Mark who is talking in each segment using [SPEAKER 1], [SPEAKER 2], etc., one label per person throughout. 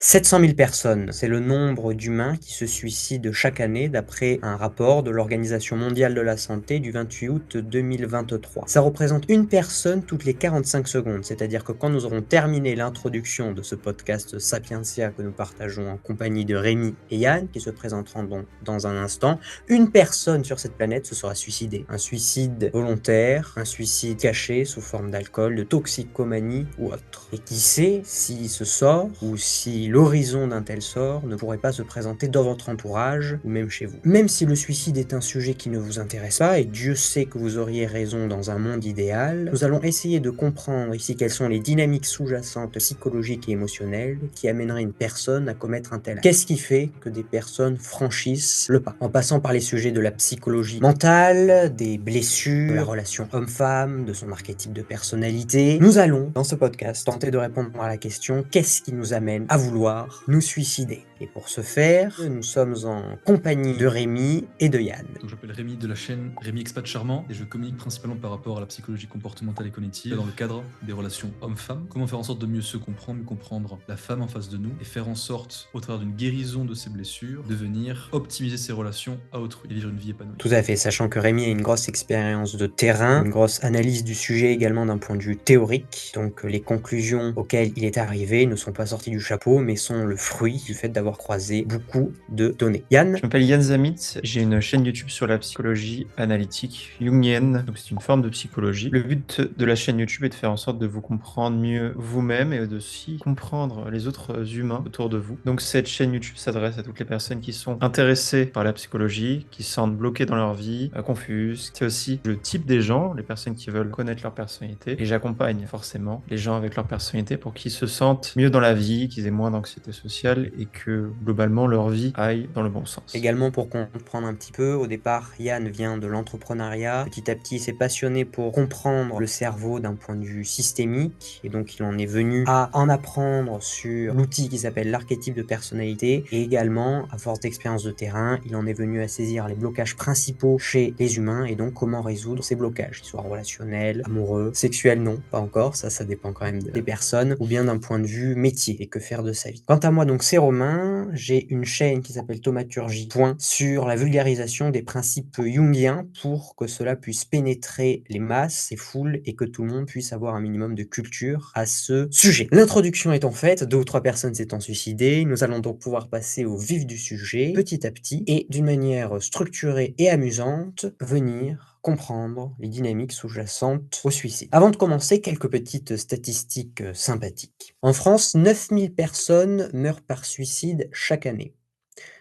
[SPEAKER 1] 700 000 personnes, c'est le nombre d'humains qui se suicident chaque année d'après un rapport de l'Organisation mondiale de la santé du 28 août 2023. Ça représente une personne toutes les 45 secondes, c'est-à-dire que quand nous aurons terminé l'introduction de ce podcast Sapientia que nous partageons en compagnie de Rémi et Yann, qui se présenteront donc dans un instant, une personne sur cette planète se sera suicidée. Un suicide volontaire, un suicide caché sous forme d'alcool, de toxicomanie ou autre. Et qui sait si ce sort ou si l'horizon d'un tel sort ne pourrait pas se présenter dans votre entourage ou même chez vous. Même si le suicide est un sujet qui ne vous intéresse pas, et Dieu sait que vous auriez raison dans un monde idéal, nous allons essayer de comprendre ici quelles sont les dynamiques sous-jacentes psychologiques et émotionnelles qui amèneraient une personne à commettre un tel acte. Qu'est-ce qui fait que des personnes franchissent le pas? En passant par les sujets de la psychologie mentale, des blessures, de la relation homme-femme, de son archétype de personnalité, nous allons, dans ce podcast, tenter de répondre à la question: qu'est-ce qui nous amène à vouloir nous suicider? Et pour ce faire, nous sommes en compagnie de Rémi et de Yann.
[SPEAKER 2] Donc, je m'appelle Rémi de la chaîne Rémi Expat Charmant et je communique principalement par rapport à la psychologie comportementale et cognitive dans le cadre des relations hommes-femmes. Comment faire en sorte de mieux se comprendre, comprendre la femme en face de nous et faire en sorte, au travers d'une guérison de ses blessures, de venir optimiser ses relations à autrui et vivre une vie épanouie.
[SPEAKER 1] Tout à fait, sachant que Rémi a une grosse expérience de terrain, une grosse analyse du sujet également d'un point de vue théorique. Donc les conclusions auxquelles il est arrivé ne sont pas sorties du chapeau, mais sont le fruit du fait d'avoir croisé beaucoup de données. Yann?
[SPEAKER 3] Je m'appelle Yann Zamitz, j'ai une chaîne YouTube sur la psychologie analytique jungienne, donc c'est une forme de psychologie. Le but de la chaîne YouTube est de faire en sorte de vous comprendre mieux vous-même et de aussi comprendre les autres humains autour de vous. Donc cette chaîne YouTube s'adresse à toutes les personnes qui sont intéressées par la psychologie, qui se sentent bloquées dans leur vie, confuses. C'est aussi le type des gens, les personnes qui veulent connaître leur personnalité, et j'accompagne forcément les gens avec leur personnalité pour qu'ils se sentent mieux dans la vie, qu'ils aient moins d'anxiété sociale et que globalement leur vie aille dans le bon sens.
[SPEAKER 1] Également pour comprendre un petit peu, au départ, Yann vient de l'entrepreneuriat. Petit à petit, il s'est passionné pour comprendre le cerveau d'un point de vue systémique. Et donc, il en est venu à en apprendre sur l'outil qui s'appelle l'archétype de personnalité. Et également, à force d'expérience de terrain, il en est venu à saisir les blocages principaux chez les humains et donc comment résoudre ces blocages, qu'ils soient relationnels, amoureux, sexuels, non, pas encore. Ça dépend quand même des personnes, ou bien d'un point de vue métier et que faire de sa vie. Quant à moi, donc, c'est Romain. J'ai une chaîne qui s'appelle Thaumaturgie Point sur la vulgarisation des principes jungiens pour que cela puisse pénétrer les masses, ces foules, et que tout le monde puisse avoir un minimum de culture à ce sujet. L'introduction étant faite, 2 ou 3 personnes s'étant suicidées, nous allons donc pouvoir passer au vif du sujet, petit à petit, et d'une manière structurée et amusante, venir comprendre les dynamiques sous-jacentes au suicide. Avant de commencer, quelques petites statistiques sympathiques. En France, 9000 personnes meurent par suicide chaque année,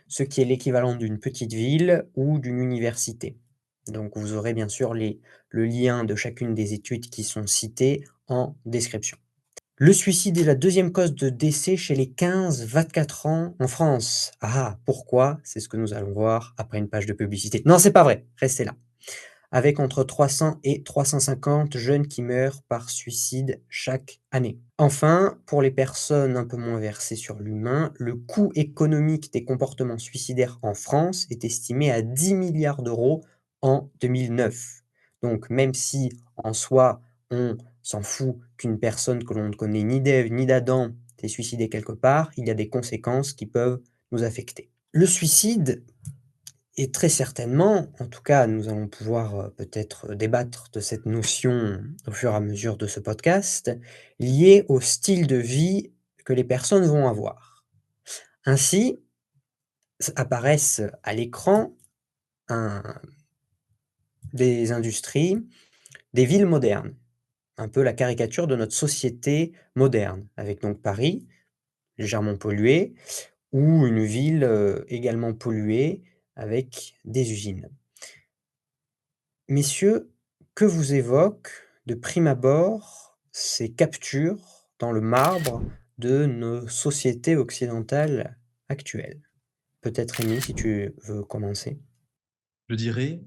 [SPEAKER 1] ce qui est l'équivalent d'une petite ville ou d'une université. Donc vous aurez bien sûr le lien de chacune des études qui sont citées en description. Le suicide est la deuxième cause de décès chez les 15-24 ans en France. Ah, pourquoi? C'est ce que nous allons voir après une page de publicité. Non, c'est pas vrai, restez là. Avec entre 300 et 350 jeunes qui meurent par suicide chaque année. Enfin, pour les personnes un peu moins versées sur l'humain, le coût économique des comportements suicidaires en France est estimé à 10 milliards d'euros en 2009. Donc même si en soi, on s'en fout qu'une personne que l'on ne connaît ni d'Ève ni d'Adam s'est suicidée quelque part, il y a des conséquences qui peuvent nous affecter. Le suicide, et très certainement, en tout cas, nous allons pouvoir, peut-être débattre de cette notion au fur et à mesure de ce podcast, liée au style de vie que les personnes vont avoir. Ainsi, apparaissent à l'écran un des industries, des villes modernes, un peu la caricature de notre société moderne, avec donc Paris, légèrement polluée, ou une ville, également polluée avec des usines. Messieurs, que vous évoquent de prime abord ces captures dans le marbre de nos sociétés occidentales actuelles? Peut-être Rémi, si tu veux commencer?
[SPEAKER 2] Je dirais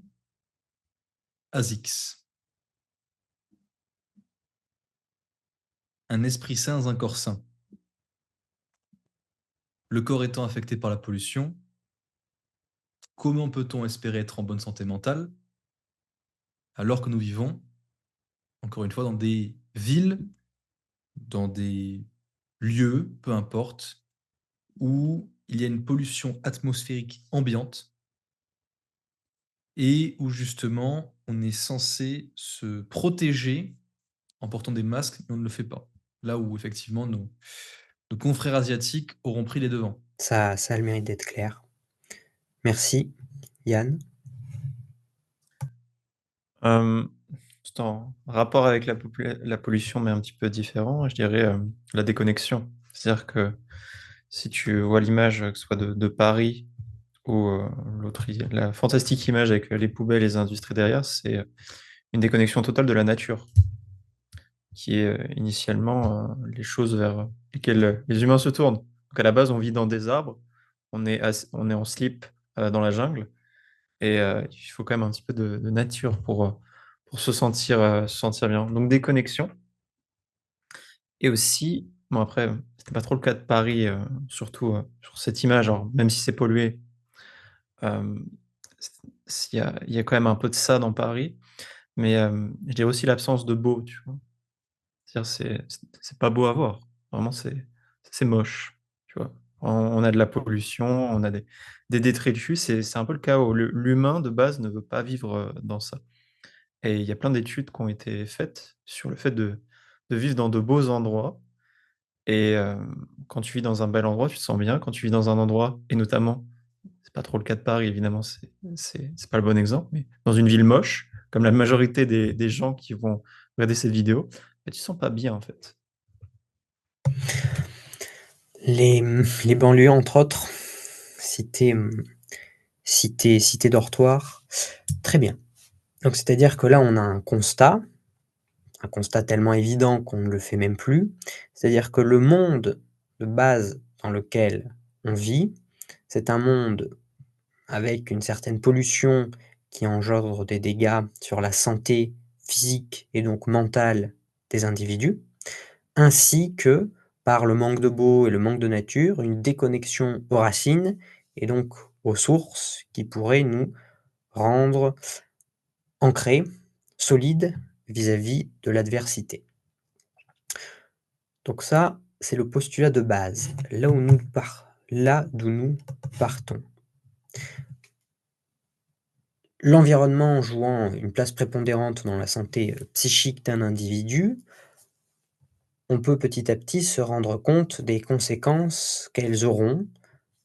[SPEAKER 2] ASICS. Un esprit sain dans un corps sain. Le corps étant affecté par la pollution, comment peut-on espérer être en bonne santé mentale alors que nous vivons, encore une fois, dans des villes, dans des lieux, peu importe, où il y a une pollution atmosphérique ambiante et où justement on est censé se protéger en portant des masques, mais on ne le fait pas. Là où effectivement nos confrères asiatiques auront pris les devants.
[SPEAKER 1] Ça a le mérite d'être clair. Merci, Yann.
[SPEAKER 3] C'est en rapport avec la pollution, mais un petit peu différent, je dirais la déconnexion. C'est-à-dire que si tu vois l'image, que ce soit de Paris ou la fantastique image avec les poubelles et les industries derrière, c'est une déconnexion totale de la nature, qui est initialement les choses vers lesquelles les humains se tournent. Donc à la base, on vit dans des arbres, on est en slip dans la jungle, et il faut quand même un petit peu de nature pour se sentir bien. Donc déconnexion. Et aussi, bon après, c'était pas trop le cas de Paris, surtout sur cette image, alors même si c'est pollué, euh, il y a quand même un peu de ça dans Paris, mais je dirais aussi l'absence de beau, tu vois. C'est-à-dire c'est pas beau à voir. Vraiment, c'est moche, tu vois. On a de la pollution, on a des détritus, c'est un peu le chaos. L'humain, de base, ne veut pas vivre dans ça. Et il y a plein d'études qui ont été faites sur le fait de vivre dans de beaux endroits. Et quand tu vis dans un bel endroit, tu te sens bien. Quand tu vis dans un endroit, et notamment, c'est pas trop le cas de Paris, évidemment, c'est pas le bon exemple, mais dans une ville moche, comme la majorité des gens qui vont regarder cette vidéo, bah, tu te sens pas bien, en fait.
[SPEAKER 1] Les banlieues, entre autres, cité, cité dortoir. Très bien. Donc, c'est-à-dire que là, on a un constat tellement évident qu'on ne le fait même plus. C'est-à-dire que le monde de base dans lequel on vit, c'est un monde avec une certaine pollution qui engendre des dégâts sur la santé physique et donc mentale des individus, ainsi que par le manque de beau et le manque de nature, une déconnexion aux racines et donc aux sources qui pourraient nous rendre ancrés, solides vis-à-vis de l'adversité. Donc ça, c'est le postulat de base, là d'où nous partons. L'environnement jouant une place prépondérante dans la santé psychique d'un individu, on peut petit à petit se rendre compte des conséquences qu'elles auront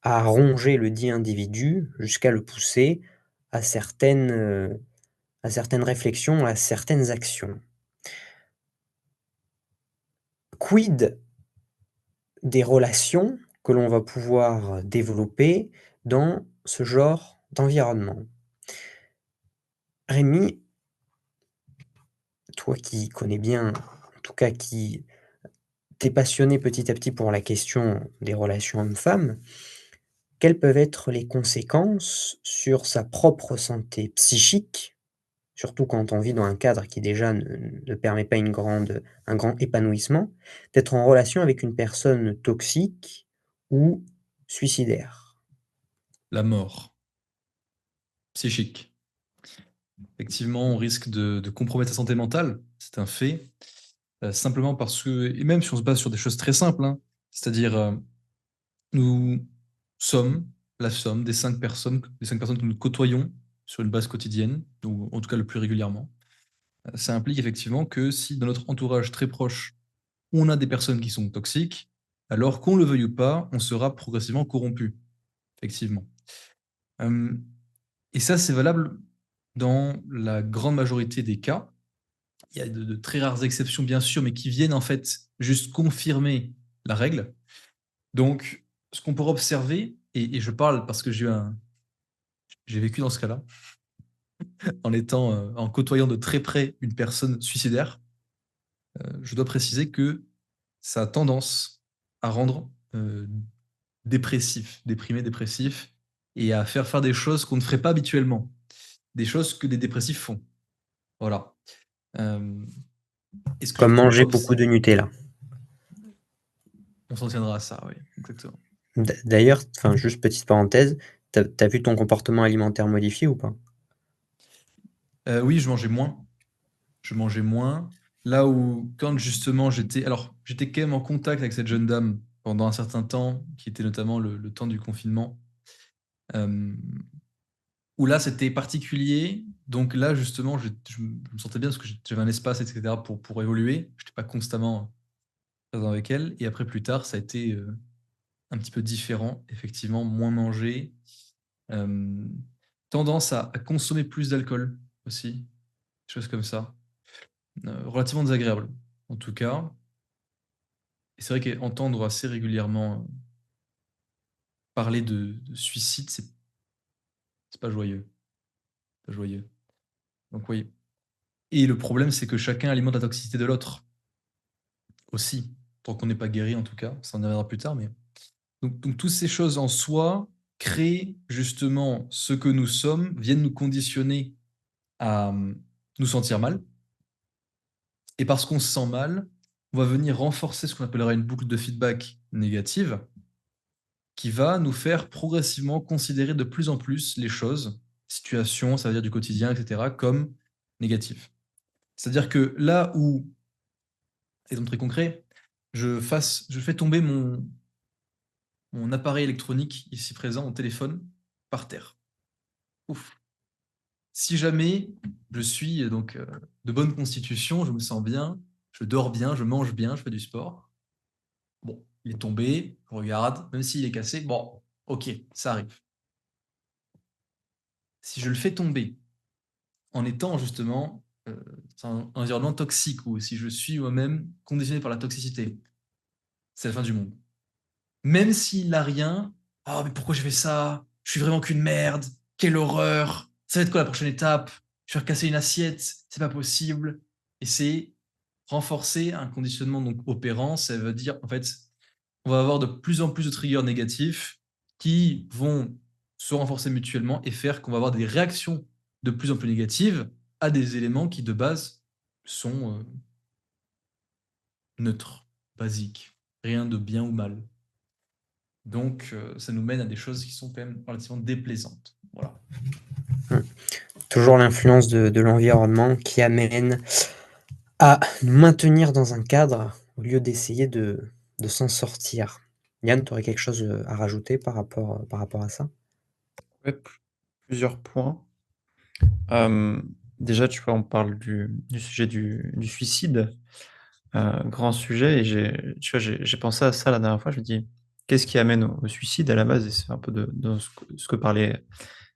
[SPEAKER 1] à ronger le dit individu jusqu'à le pousser à certaines réflexions, à certaines actions. Quid des relations que l'on va pouvoir développer dans ce genre d'environnement? Rémi, toi qui connais bien, en tout cas qui t'es passionné petit à petit pour la question des relations hommes-femmes, quelles peuvent être les conséquences sur sa propre santé psychique, surtout quand on vit dans un cadre qui déjà ne permet pas un grand épanouissement, d'être en relation avec une personne toxique ou suicidaire?
[SPEAKER 2] La mort psychique. Effectivement, on risque de compromettre sa santé mentale, c'est un fait, simplement parce que, et même si on se base sur des choses très simples, hein, c'est-à-dire nous sommes la somme des cinq personnes que nous côtoyons sur une base quotidienne, ou en tout cas le plus régulièrement. Ça implique effectivement que si dans notre entourage très proche, on a des personnes qui sont toxiques, alors qu'on le veuille ou pas, on sera progressivement corrompu, effectivement. Euh, et ça, c'est valable dans la grande majorité des cas. Il y a de très rares exceptions, bien sûr, mais qui viennent en fait juste confirmer la règle. Donc, ce qu'on pourrait observer, et je parle parce que j'ai vécu dans ce cas-là, en côtoyant de très près une personne suicidaire, je dois préciser que ça a tendance à rendre dépressif, déprimé, dépressif, et à faire des choses qu'on ne ferait pas habituellement, des choses que des dépressifs font. Voilà. Euh, et ce que je
[SPEAKER 1] Comme
[SPEAKER 2] peux
[SPEAKER 1] manger beaucoup
[SPEAKER 2] observer,
[SPEAKER 1] de Nutella.
[SPEAKER 2] on s'en tiendra à ça, oui, exactement.
[SPEAKER 1] D'ailleurs, enfin, juste petite parenthèse, t'as vu ton comportement alimentaire modifié ou pas?
[SPEAKER 2] Oui, je mangeais moins. Je mangeais moins. Là où, quand justement j'étais. Alors, j'étais quand même en contact avec cette jeune dame pendant un certain temps, qui était notamment le temps du confinement, euh, où là, c'était particulier. Donc là, justement, je me sentais bien parce que j'avais un espace, etc., pour évoluer. Je n'étais pas constamment présent avec elle. Et après, plus tard, ça a été un petit peu différent, effectivement, moins manger. Euh, Tendance à consommer plus d'alcool aussi, des choses comme ça. Relativement désagréable, en tout cas. Et c'est vrai qu'entendre assez régulièrement parler de suicide, c'est pas joyeux. Pas joyeux. Donc oui. Et le problème, c'est que chacun alimente la toxicité de l'autre aussi. Tant qu'on n'est pas guéri, en tout cas. Ça en reviendra plus tard. Mais... donc toutes ces choses en soi créent justement ce que nous sommes, viennent nous conditionner à nous sentir mal. Et parce qu'on se sent mal, on va venir renforcer ce qu'on appellera une boucle de feedback négative qui va nous faire progressivement considérer de plus en plus les choses, situations, ça veut dire du quotidien, etc., comme négatives. C'est-à-dire que là où, exemple très concret, je fais tomber mon appareil électronique ici présent, mon téléphone, par terre. Ouf. Si jamais je suis donc de bonne constitution, je me sens bien, je dors bien, je mange bien, je fais du sport. Bon, il est tombé, je regarde, même s'il est cassé, bon, ok, ça arrive. Si je le fais tomber en étant justement dans un environnement toxique ou si je suis moi-même conditionné par la toxicité, c'est la fin du monde. Même s'il n'a rien, oh mais pourquoi j'ai fait ça? Je suis vraiment qu'une merde, quelle horreur, ça va être quoi la prochaine étape? Je vais recasser une assiette, c'est pas possible. Et c'est renforcer un conditionnement donc opérant, ça veut dire en fait, on va avoir de plus en plus de triggers négatifs qui vont se renforcer mutuellement et faire qu'on va avoir des réactions de plus en plus négatives à des éléments qui de base sont neutres, basiques, rien de bien ou mal. Donc ça nous mène à des choses qui sont quand même relativement déplaisantes. Voilà.
[SPEAKER 1] Toujours l'influence de l'environnement qui amène à nous maintenir dans un cadre au lieu d'essayer de s'en sortir. Yann, tu aurais quelque chose à rajouter par rapport à ça?
[SPEAKER 3] Ouais, plusieurs points. Déjà, tu vois, on parle du sujet du suicide, grand sujet, et j'ai pensé à ça la dernière fois. Je me dis, qu'est-ce qui amène au suicide à la base? Et c'est un peu de ce que parlait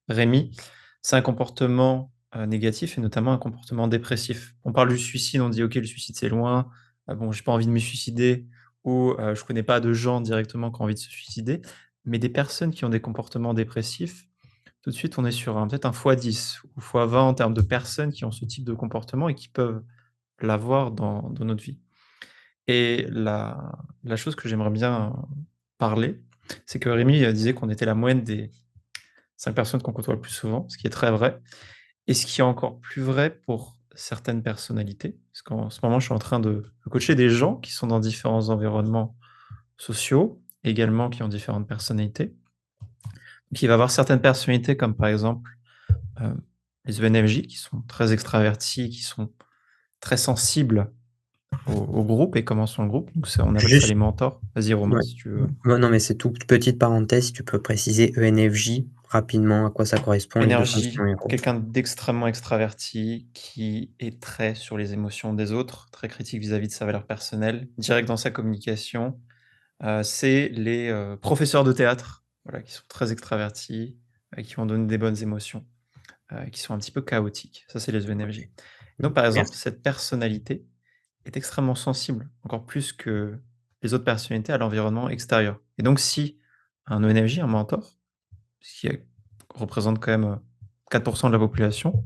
[SPEAKER 3] Rémi. C'est un comportement négatif et notamment un comportement dépressif. On parle du suicide, on dit, ok, le suicide c'est loin, bon, j'ai pas envie de me suicider, ou je connais pas de gens directement qui ont envie de se suicider, mais des personnes qui ont des comportements dépressifs, tout de suite, on est sur peut-être un x10 ou x20 en termes de personnes qui ont ce type de comportement et qui peuvent l'avoir dans notre vie. Et la chose que j'aimerais bien parler, c'est que Rémi disait qu'on était la moyenne des 5 personnes qu'on côtoie le plus souvent, ce qui est très vrai. Et ce qui est encore plus vrai pour certaines personnalités, parce qu'en ce moment, je suis en train de coacher des gens qui sont dans différents environnements sociaux, également qui ont différentes personnalités. Donc, il va y avoir certaines personnalités comme par exemple euh, les ENFJ qui sont très extravertis, qui sont très sensibles au groupe et comment sont le groupe. Donc on appelle ça les
[SPEAKER 1] Juste,
[SPEAKER 3] mentors. Vas-y Romain,
[SPEAKER 1] ouais.
[SPEAKER 3] si tu veux.
[SPEAKER 1] Ouais, non, mais c'est toute petite parenthèse, si tu peux préciser ENFJ rapidement à quoi ça correspond, les deux fonctions
[SPEAKER 3] Énergie,
[SPEAKER 1] héros.
[SPEAKER 3] quelqu'un d'extrêmement extraverti qui est très sur les émotions des autres, très critique vis-à-vis de sa valeur personnelle, direct dans sa communication. C'est les professeurs de théâtre, voilà, qui sont très extravertis, qui vont donner des bonnes émotions, qui sont un petit peu chaotiques. Ça, c'est les ENFJ. Donc, par exemple,
[SPEAKER 1] Merci.
[SPEAKER 3] cette personnalité est extrêmement sensible, encore plus que les autres personnalités, à l'environnement extérieur. Et donc, si un ENFJ, un mentor, ce qui représente quand même 4% de la population,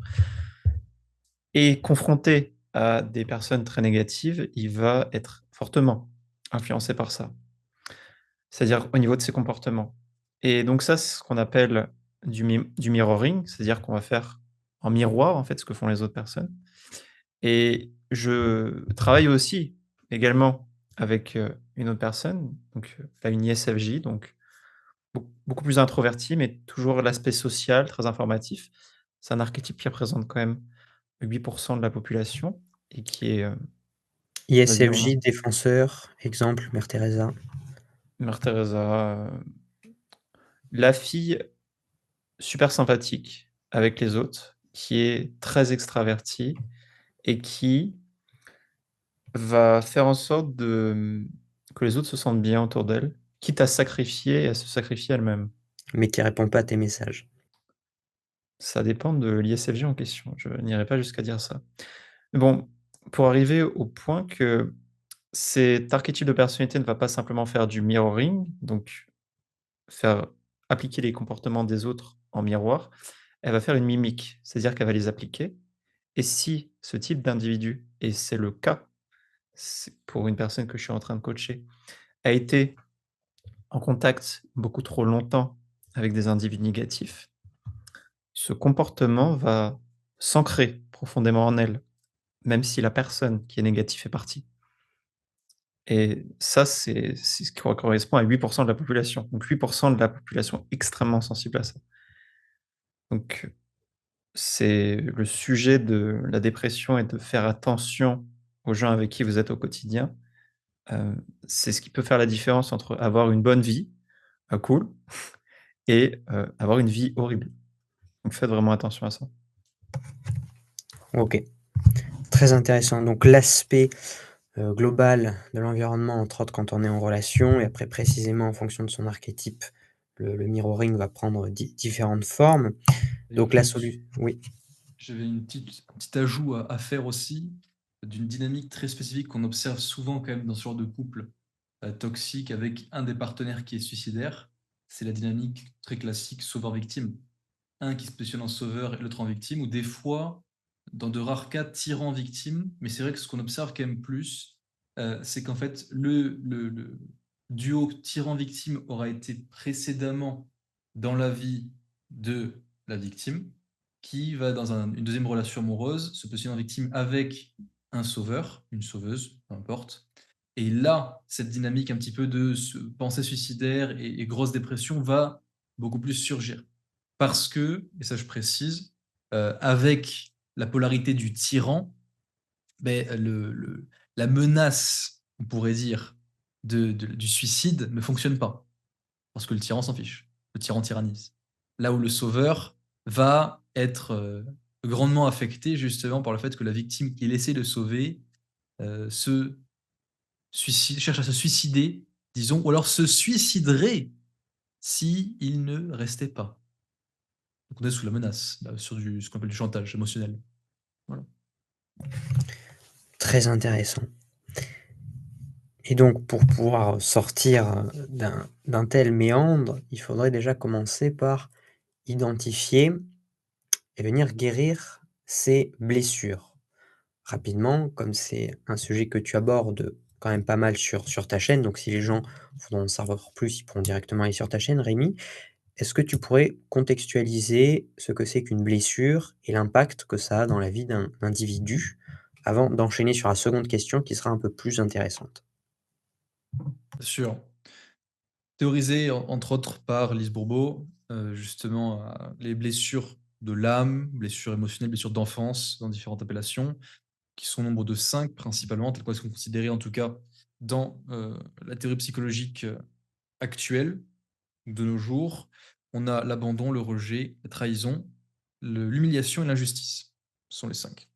[SPEAKER 3] est confronté à des personnes très négatives, il va être fortement influencé par ça. C'est-à-dire au niveau de ses comportements. Et donc ça, c'est ce qu'on appelle du mirroring, c'est-à-dire qu'on va faire en miroir, en fait, ce que font les autres personnes. Et je travaille aussi également avec une autre personne, donc là, une ISFJ, donc beaucoup plus introvertie, mais toujours l'aspect social, très informatif. C'est un archétype qui représente quand même 8% de la population et qui est... vas-y, Romain.
[SPEAKER 1] ISFJ, défenseur, exemple, Mère Teresa.
[SPEAKER 3] Mère Teresa, la fille super sympathique avec les autres, qui est très extravertie et qui va faire en sorte que les autres se sentent bien autour d'elle, quitte à sacrifier et à se sacrifier elle-même.
[SPEAKER 1] Mais qui répond pas à tes messages.
[SPEAKER 3] Ça dépend de l'ISFJ en question, je n'irai pas jusqu'à dire ça. Mais bon, pour arriver au point que cet archétype de personnalité ne va pas simplement faire du mirroring, donc faire appliquer les comportements des autres en miroir, elle va faire une mimique, c'est-à-dire qu'elle va les appliquer et si ce type d'individu, et c'est le cas, c'est pour une personne que je suis en train de coacher, a été en contact beaucoup trop longtemps avec des individus négatifs, ce comportement va s'ancrer profondément en elle, même si la personne qui est négative est partie. Et ça, c'est ce qui correspond à 8 de la population. Donc 8 de la population extrêmement sensible à ça. Donc c'est le sujet de la dépression et de faire attention aux gens avec qui vous êtes au quotidien. C'est ce qui peut faire la différence entre avoir une bonne vie, cool, et avoir une vie horrible. Donc faites vraiment attention à ça.
[SPEAKER 1] Ok, très intéressant. Donc l'aspect global de l'environnement, entre autres quand on est en relation, et après précisément en fonction de son archétype, le mirroring va prendre différentes formes.
[SPEAKER 2] D'ailleurs,
[SPEAKER 1] Donc la solution, oui,
[SPEAKER 2] j'avais un petit ajout à faire aussi d'une dynamique très spécifique qu'on observe souvent quand même dans ce genre de couple toxique avec un des partenaires qui est suicidaire. C'est la dynamique très classique sauveur-victime. Un qui se positionne en sauveur et l'autre en victime, ou des fois, dans de rares cas, tyran-victime. Mais c'est vrai que ce qu'on observe quand même plus, c'est qu'en fait, le duo tyran-victime aura été précédemment dans la vie de la victime, qui va dans une deuxième relation amoureuse se positionner en victime avec un sauveur, une sauveuse, peu importe. Et là, cette dynamique un petit peu de pensée suicidaire et grosse dépression va beaucoup plus surgir. Parce que, et ça je précise, avec la polarité du tyran, ben, la menace, on pourrait dire, du suicide ne fonctionne pas. Parce que le tyran s'en fiche. Le tyran tyrannise. Là où le sauveur va être grandement affecté justement par le fait que la victime qu'il essaie de sauver cherche à se suicider, disons, ou alors se suiciderait si il ne restait pas. Donc on est sous la menace, là, sur ce qu'on appelle du chantage émotionnel. Voilà.
[SPEAKER 1] très intéressant. Et donc pour pouvoir sortir d'un tel méandre, il faudrait déjà commencer par identifier et venir guérir ses blessures. Rapidement, comme c'est un sujet que tu abordes quand même pas mal sur ta chaîne, donc si les gens voudront en savoir plus, ils pourront directement aller sur ta chaîne, Rémi. Est-ce que tu pourrais contextualiser ce que c'est qu'une blessure et l'impact que ça a dans la vie d'un individu, avant d'enchaîner sur la seconde question qui sera un peu plus intéressante?
[SPEAKER 2] Bien sûr. Théorisé entre autres par Lise Bourbeau, justement, les blessures de l'âme, blessures émotionnelles, blessures d'enfance, dans différentes appellations, qui sont au nombre de 5 principalement, telles qu'elles sont considérées en tout cas dans la théorie psychologique actuelle de nos jours. On a l'abandon, le rejet, la trahison, l'humiliation et l'injustice. Ce sont les 5.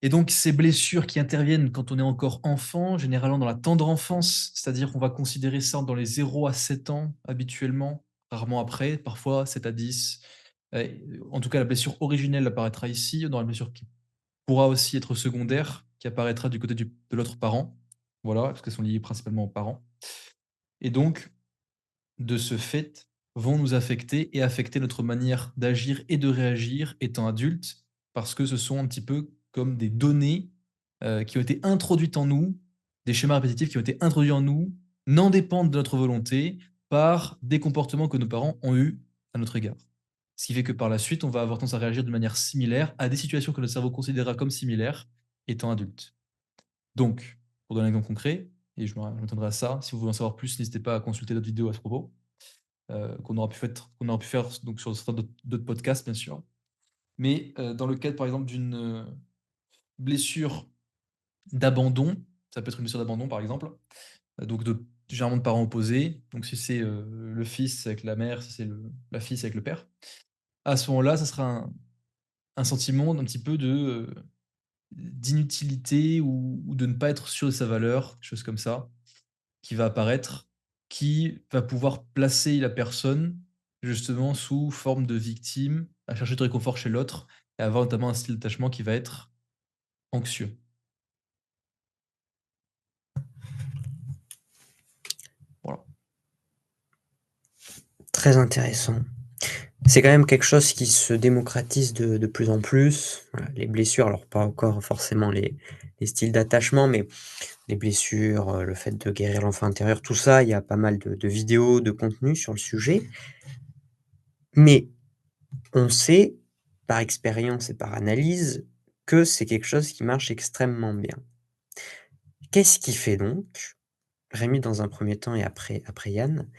[SPEAKER 2] Et donc, ces blessures qui interviennent quand on est encore enfant, généralement dans la tendre enfance, c'est-à-dire qu'on va considérer ça dans les 0 à 7 ans habituellement, rarement après, parfois 7 à 10. En tout cas, la blessure originelle apparaîtra ici, dans la blessure qui pourra aussi être secondaire, qui apparaîtra du côté de l'autre parent. Voilà, parce qu'elles sont liées principalement aux parents. Et donc, de ce fait, vont nous affecter et affecter notre manière d'agir et de réagir étant adulte, parce que ce sont un petit peu comme des données qui ont été introduites en nous, des schémas répétitifs qui ont été introduits en nous, n'en dépendent de notre volonté, par des comportements que nos parents ont eus à notre égard. Ce qui fait que par la suite, on va avoir tendance à réagir de manière similaire à des situations que notre cerveau considérera comme similaires étant adulte. Donc, pour donner un exemple concret, et je m'attendrai à ça, si vous voulez en savoir plus, n'hésitez pas à consulter d'autres vidéos à ce propos qu'on aura pu faire donc, sur d'autres podcasts, bien sûr. Mais dans le cadre, par exemple, d'une blessure d'abandon, ça peut être une blessure d'abandon, par exemple, donc de généralement de parents opposés. Donc si c'est le fils avec la mère, si c'est la fille avec le père, à ce moment-là, ça sera un sentiment d'un petit peu d'inutilité ou de ne pas être sûr de sa valeur, des choses comme ça, qui va apparaître, qui va pouvoir placer la personne justement sous forme de victime, à chercher du réconfort chez l'autre et avoir notamment un style d'attachement qui va être anxieux. Voilà.
[SPEAKER 1] Très intéressant. C'est quand même quelque chose qui se démocratise de plus en plus. Voilà, les blessures, alors pas encore forcément les styles d'attachement, mais les blessures, le fait de guérir l'enfant intérieur, tout ça, il y a pas mal de vidéos, de contenus sur le sujet. Mais on sait, par expérience et par analyse, que c'est quelque chose qui marche extrêmement bien. Qu'est-ce qui fait donc, Rémi dans un premier temps et après Yann,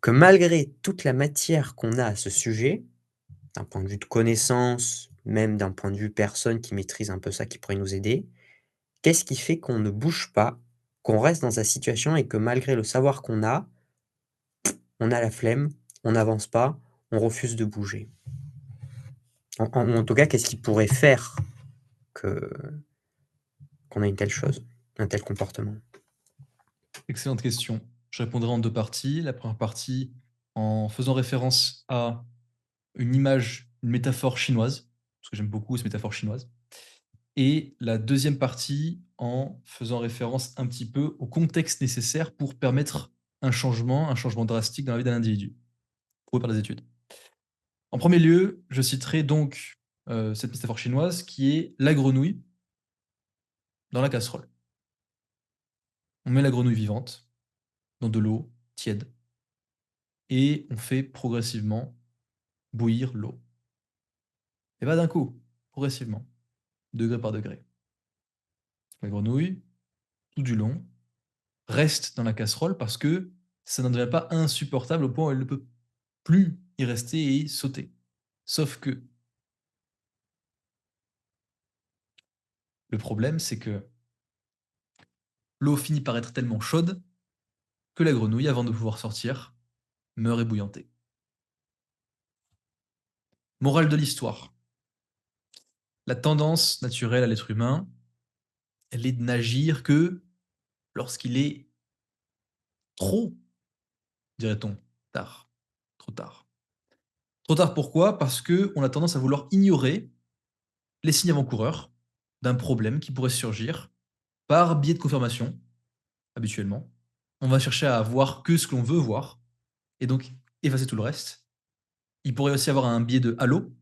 [SPEAKER 1] que malgré toute la matière qu'on a à ce sujet, d'un point de vue de connaissance, même d'un point de vue personne qui maîtrise un peu ça, qui pourrait nous aider, qu'est-ce qui fait qu'on ne bouge pas, qu'on reste dans sa situation et que malgré le savoir qu'on a, on a la flemme, on n'avance pas, on refuse de bouger? En tout cas, qu'est-ce qui pourrait faire que qu'on a une telle chose, un tel comportement?
[SPEAKER 2] Excellente question. Je répondrai en 2 parties. La première partie en faisant référence à une image, une métaphore chinoise, parce que j'aime beaucoup cette métaphore chinoise. Et la deuxième partie en faisant référence un petit peu au contexte nécessaire pour permettre un changement drastique dans la vie d'un individu, prouvé par les études. En premier lieu, je citerai donc cette métaphore chinoise qui est la grenouille dans la casserole. On met la grenouille vivante dans de l'eau tiède et on fait progressivement bouillir l'eau. Et pas d'un coup, progressivement, degré par degré. La grenouille, tout du long, reste dans la casserole parce que ça n'en devient pas insupportable au point où elle ne peut plus y rester et sauter. Sauf que le problème, c'est que l'eau finit par être tellement chaude que la grenouille, avant de pouvoir sortir, meurt ébouillantée. Morale de l'histoire. La tendance naturelle à l'être humain, elle est de n'agir que lorsqu'il est trop, dirait-on, tard. Trop tard. Trop tard pourquoi? Parce qu'on a tendance à vouloir ignorer les signes avant-coureurs d'un problème qui pourrait surgir par biais de confirmation, habituellement. On va chercher à voir que ce que l'on veut voir, et donc effacer tout le reste. Il pourrait aussi avoir un biais de halo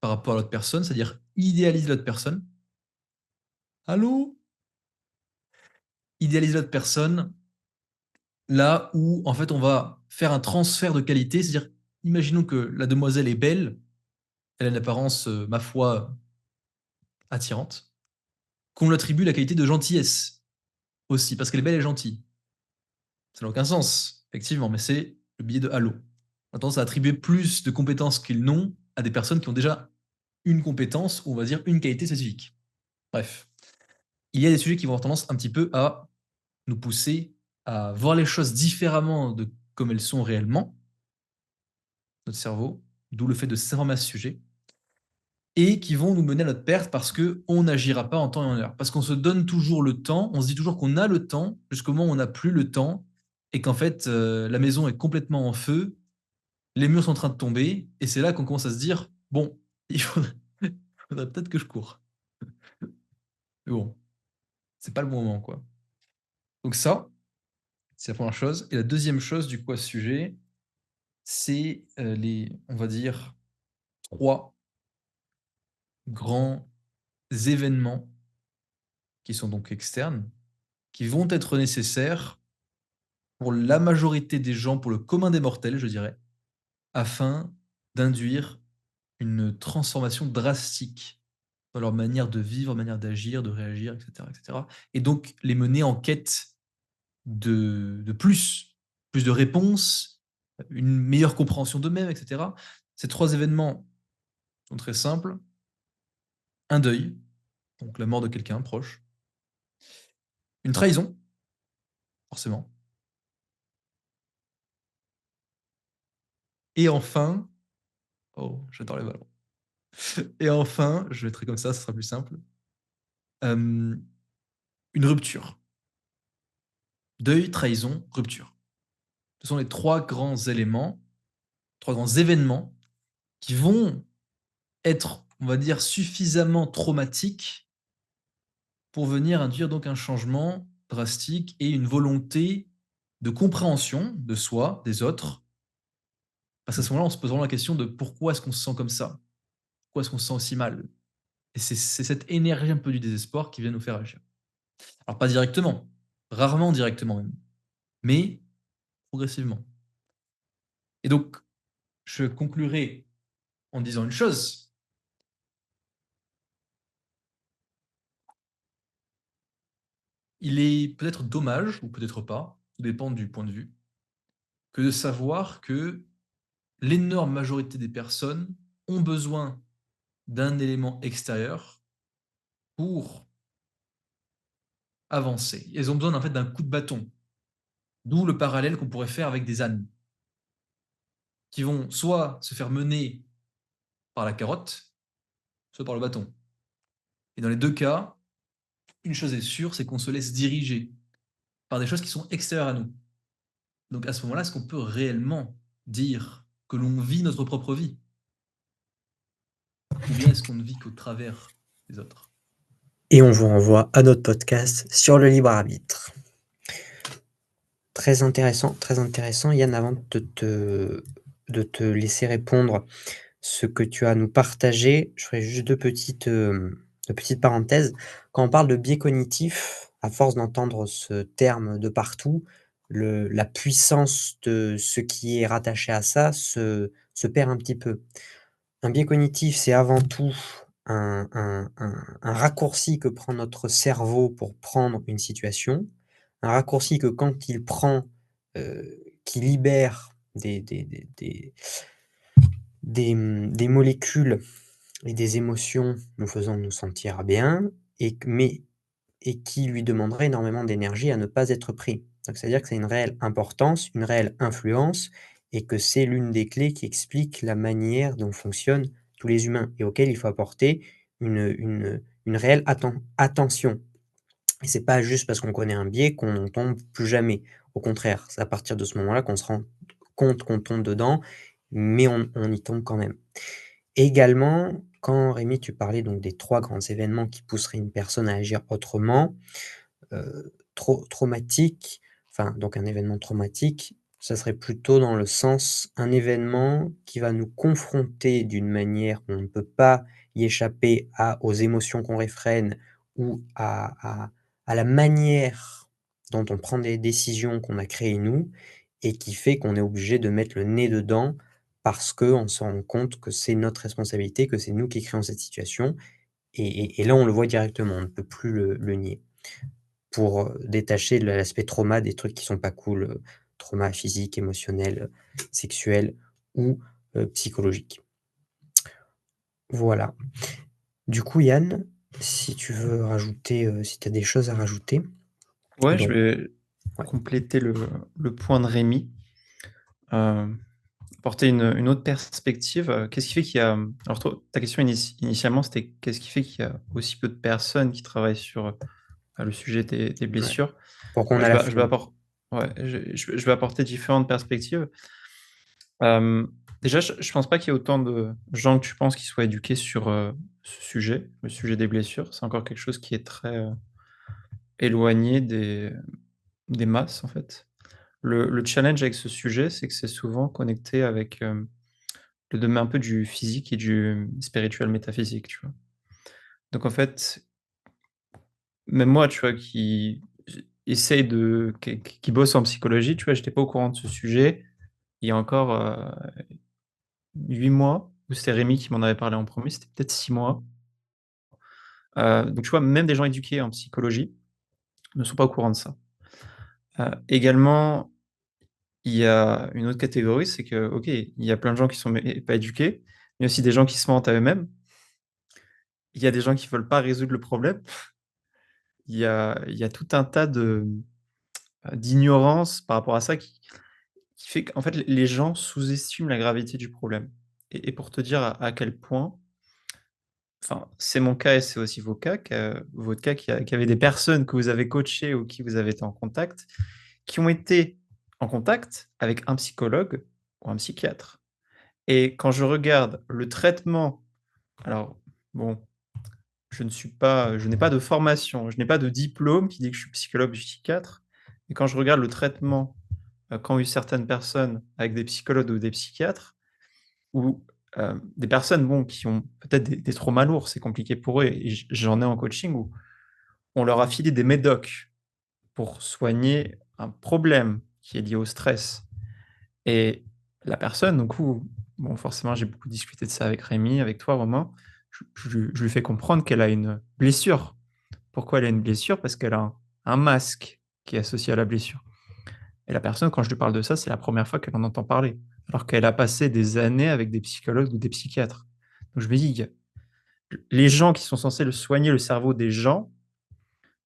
[SPEAKER 2] par rapport à l'autre personne, c'est-à-dire idéaliser l'autre personne. Halo? Idéaliser l'autre personne, là où en fait on va faire un transfert de qualité, c'est-à-dire imaginons que la demoiselle est belle, elle a une apparence, ma foi, attirante, qu'on lui attribue la qualité de gentillesse aussi, parce qu'elle est belle et gentille. Ça n'a aucun sens, effectivement, mais c'est le biais de halo. On a tendance à attribuer plus de compétences qu'ils n'ont à des personnes qui ont déjà une compétence ou on va dire une qualité spécifique. Bref, il y a des sujets qui vont avoir tendance un petit peu à nous pousser à voir les choses différemment de comme elles sont réellement, notre cerveau, d'où le fait de s'informer à ce sujet, et qui vont nous mener à notre perte parce qu'on n'agira pas en temps et en heure. Parce qu'on se donne toujours le temps, on se dit toujours qu'on a le temps, jusqu'au moment où on n'a plus le temps, et qu'en fait, la maison est complètement en feu, les murs sont en train de tomber, et c'est là qu'on commence à se dire, bon, faudrait peut-être que je cours. Mais bon, c'est pas le bon moment, quoi. Donc ça, c'est la première chose. Et la deuxième chose, du coup, à ce sujet, c'est on va dire, trois grands événements qui sont donc externes, qui vont être nécessaires pour la majorité des gens, pour le commun des mortels, je dirais, afin d'induire une transformation drastique dans leur manière de vivre, manière d'agir, de réagir, etc., etc. Et donc les mener en quête de plus de réponses, une meilleure compréhension d'eux-mêmes, etc. Ces trois événements sont très simples. Un deuil, donc la mort de quelqu'un proche. Une trahison, forcément. Et enfin, oh, j'adore les ballons. Et enfin, je vais être comme ça sera plus simple. Euh, une rupture. Deuil, trahison, rupture. Ce sont les trois grands éléments, trois grands événements qui vont être, on va dire, suffisamment traumatiques pour venir induire donc un changement drastique et une volonté de compréhension de soi, des autres. Parce qu'à ce moment-là, on se pose vraiment la question de pourquoi est-ce qu'on se sent comme ça? Pourquoi est-ce qu'on se sent aussi mal? Et c'est cette énergie un peu du désespoir qui vient nous faire agir. Alors pas directement, rarement directement même, mais progressivement. Et donc, je conclurai en disant une chose. Il est peut-être dommage, ou peut-être pas, tout dépend du point de vue, que de savoir que l'énorme majorité des personnes ont besoin d'un élément extérieur pour avancer. Elles ont besoin en fait d'un coup de bâton. D'où le parallèle qu'on pourrait faire avec des ânes qui vont soit se faire mener par la carotte, soit par le bâton. Et dans les deux cas, une chose est sûre, c'est qu'on se laisse diriger par des choses qui sont extérieures à nous. Donc à ce moment-là, est-ce qu'on peut réellement dire que l'on vit notre propre vie? Ou bien est-ce qu'on ne vit qu'au travers des autres?
[SPEAKER 1] Et on vous renvoie à notre podcast sur le libre arbitre. Très intéressant, très intéressant. Yann, avant de te laisser répondre ce que tu as à nous partager, je ferai juste deux petites parenthèses. Quand on parle de biais cognitif, à force d'entendre ce terme de partout, la puissance de ce qui est rattaché à ça se perd un petit peu. Un biais cognitif, c'est avant tout un raccourci que prend notre cerveau pour prendre une situation, un raccourci que quand il prend, qui libère des molécules et des émotions nous faisant nous sentir bien et qui lui demanderait énormément d'énergie à ne pas être pris. Donc c'est-à-dire que c'est une réelle importance, une réelle influence et que c'est l'une des clés qui explique la manière dont fonctionnent tous les humains et auquel il faut apporter une réelle attention. Et c'est pas juste parce qu'on connaît un biais qu'on n'en tombe plus jamais. Au contraire, c'est à partir de ce moment-là qu'on se rend compte qu'on tombe dedans, mais on y tombe quand même. Également, quand Rémi, tu parlais donc des 3 grands événements qui pousseraient une personne à agir autrement, traumatique, enfin donc un événement traumatique, ça serait plutôt dans le sens, un événement qui va nous confronter d'une manière où on ne peut pas y échapper aux émotions qu'on réfrène ou à la manière dont on prend des décisions qu'on a créées nous et qui fait qu'on est obligé de mettre le nez dedans parce qu'on se rend compte que c'est notre responsabilité, que c'est nous qui créons cette situation et là on le voit directement, on ne peut plus le nier pour, détacher l'aspect trauma des trucs qui sont pas cool, trauma physique, émotionnel, sexuel ou, psychologique. Voilà. Du coup, Yann, si tu veux rajouter, si tu as des choses à rajouter?
[SPEAKER 3] Ouais, je
[SPEAKER 1] Donc
[SPEAKER 3] vais
[SPEAKER 1] ouais.
[SPEAKER 3] compléter le point de Rémi, apporter une autre perspective. Qu'est-ce qui fait qu'il y a, alors toi, ta question initialement, c'était qu'est-ce qui fait qu'il y a aussi peu de personnes qui travaillent sur, le sujet des
[SPEAKER 1] Ouais.
[SPEAKER 3] blessures?
[SPEAKER 1] Pour qu'on
[SPEAKER 3] Bah,
[SPEAKER 1] a la flemme.
[SPEAKER 3] ouais, je vais apporter différentes perspectives. Déjà, je pense pas qu'il y ait autant de gens que tu penses qui soient éduqués sur, ce sujet, le sujet des blessures. C'est encore quelque chose qui est très, éloigné des masses, en fait. Le challenge avec ce sujet, c'est que c'est souvent connecté avec, le domaine un peu du physique et du spirituel métaphysique, tu vois? Donc en fait, même moi, tu vois, qui essaye de qui bosse en psychologie, tu vois, j'étais pas au courant de ce sujet il y a encore, 8 mois, où c'était Rémi qui m'en avait parlé en premier, c'était peut-être 6 mois. Donc tu vois, même des gens éduqués en psychologie ne sont pas au courant de ça. Également, il y a une autre catégorie, c'est que, OK, il y a plein de gens qui sont pas éduqués, mais aussi des gens qui se mentent à eux-mêmes. Il y a des gens qui veulent pas résoudre le problème. Il y a tout un tas d'ignorance par rapport à ça qui fait qu'en fait, les gens sous-estiment la gravité du problème. Et pour te dire à quel point, enfin, c'est mon cas et c'est aussi votre cas qui avait des personnes que vous avez coachées ou qui vous avez été en contact, qui ont été en contact avec un psychologue ou un psychiatre. Et quand je regarde le traitement, alors bon, je n'ai pas de formation, je n'ai pas de diplôme qui dit que je suis psychologue ou psychiatre. Et quand je regarde le traitement qu'ont eu certaines personnes avec des psychologues ou des psychiatres, ou des personnes bon, qui ont peut-être des traumas lourds, c'est compliqué pour eux, et j'en ai en coaching où on leur a filé des médocs pour soigner un problème qui est lié au stress. Et la personne, du coup, bon, forcément, j'ai beaucoup discuté de ça avec Rémi, avec toi, Romain. Je lui fais comprendre qu'elle a une blessure. Pourquoi elle a une blessure? Parce qu'elle a un masque qui est associé à la blessure. Et la personne, quand je lui parle de ça, c'est la première fois qu'elle en entend parler, alors qu'elle a passé des années avec des psychologues ou des psychiatres. Donc je me dis, les gens qui sont censés soigner le cerveau des gens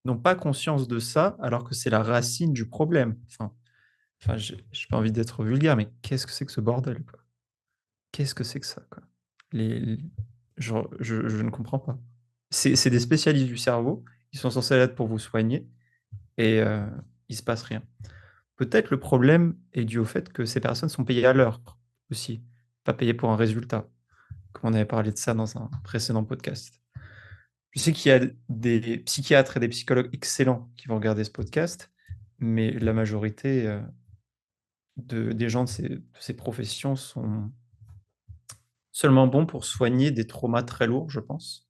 [SPEAKER 3] n'ont pas conscience de ça, alors que c'est la racine du problème. Enfin, j'ai pas envie d'être vulgaire, mais qu'est-ce que c'est que ce bordel, quoi? Qu'est-ce que c'est que ça, quoi? Les genre, je ne comprends pas. C'est des spécialistes du cerveau, ils sont censés être pour vous soigner et il se passe rien. Peut-être le problème est dû au fait que ces personnes sont payées à l'heure aussi, pas payées pour un résultat, comme on avait parlé de ça dans un précédent podcast. Je sais qu'il y a des psychiatres et des psychologues excellents qui vont regarder ce podcast, mais la majorité, des gens de ces professions sont seulement bons pour soigner des traumas très lourds, je pense.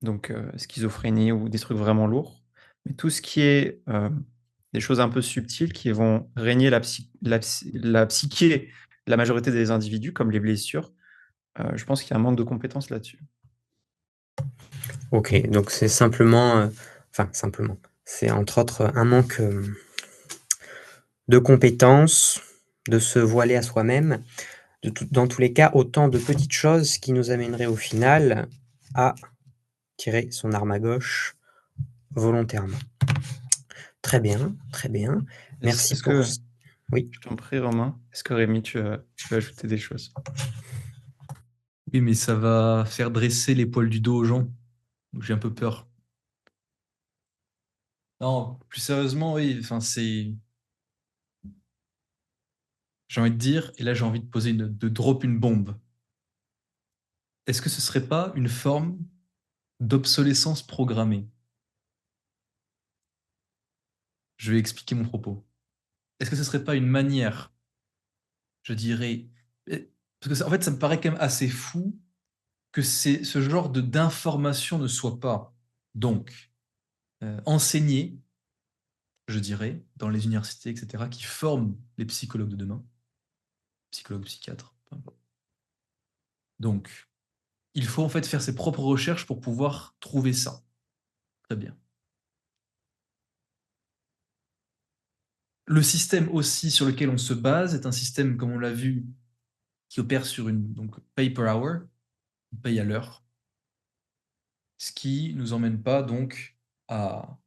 [SPEAKER 3] Donc, schizophrénie ou des trucs vraiment lourds. Mais tout ce qui est, des choses un peu subtiles qui vont régner la psyché de la majorité des individus, comme les blessures, je pense qu'il y a un manque de compétences là-dessus.
[SPEAKER 1] Ok, donc c'est simplement, c'est entre autres un manque de compétences, de se voiler à soi-même. Dans tous les cas, autant de petites choses qui nous amèneraient au final à tirer son arme à gauche volontairement. Très bien, très bien.
[SPEAKER 3] Est-ce
[SPEAKER 1] Merci
[SPEAKER 3] est-ce
[SPEAKER 1] pour...
[SPEAKER 3] que
[SPEAKER 1] Oui.
[SPEAKER 3] je t'en prie, Romain, est-ce que Rémi, tu veux ajouter des choses?
[SPEAKER 2] Oui, mais ça va faire dresser les poils du dos aux gens. Donc j'ai un peu peur. Non, plus sérieusement, oui, enfin c'est. J'ai envie de dire, et là j'ai envie de de drop une bombe. Est-ce que ce serait pas une forme d'obsolescence programmée? Je vais expliquer mon propos. Est-ce que ce serait pas une manière, je dirais, parce que en fait ça me paraît quand même assez fou que ce genre de d'information ne soit pas donc enseigné, je dirais, dans les universités, etc., qui forment les psychologues de demain, psychologues, psychiatres, peu importe. Donc, il faut en fait faire ses propres recherches pour pouvoir trouver ça. Très bien. Le système aussi sur lequel on se base est un système, comme on l'a vu, qui opère sur une donc, pay per hour, paye à l'heure, ce qui nous emmène pas donc à...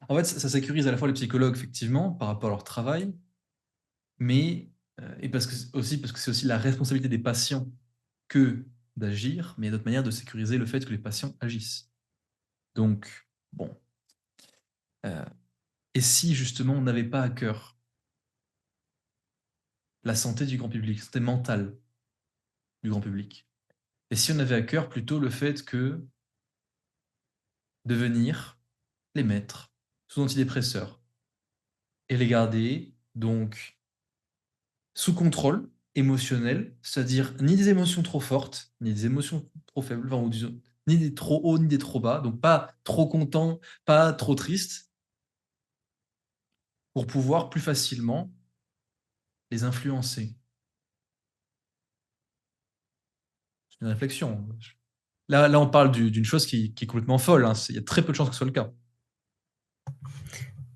[SPEAKER 2] En fait, ça sécurise à la fois les psychologues, effectivement, par rapport à leur travail, mais et aussi parce que c'est aussi la responsabilité des patients que d'agir, mais il y a d'autres manières de sécuriser le fait que les patients agissent. Donc, bon. Euh, et si justement on n'avait pas à cœur la santé du grand public, la santé mentale du grand public, et si on avait à cœur plutôt le fait que de venir les mettre sous antidépresseurs et les garder donc sous contrôle émotionnel, c'est-à-dire ni des émotions trop fortes, ni des émotions trop faibles, enfin, ou disons, ni des trop hauts, ni des trop bas, donc pas trop content, pas trop triste, pour pouvoir plus facilement les influencer. C'est une réflexion. Là on parle d'une chose qui est complètement folle. Hein. Il y a très peu de chances que ce soit le cas.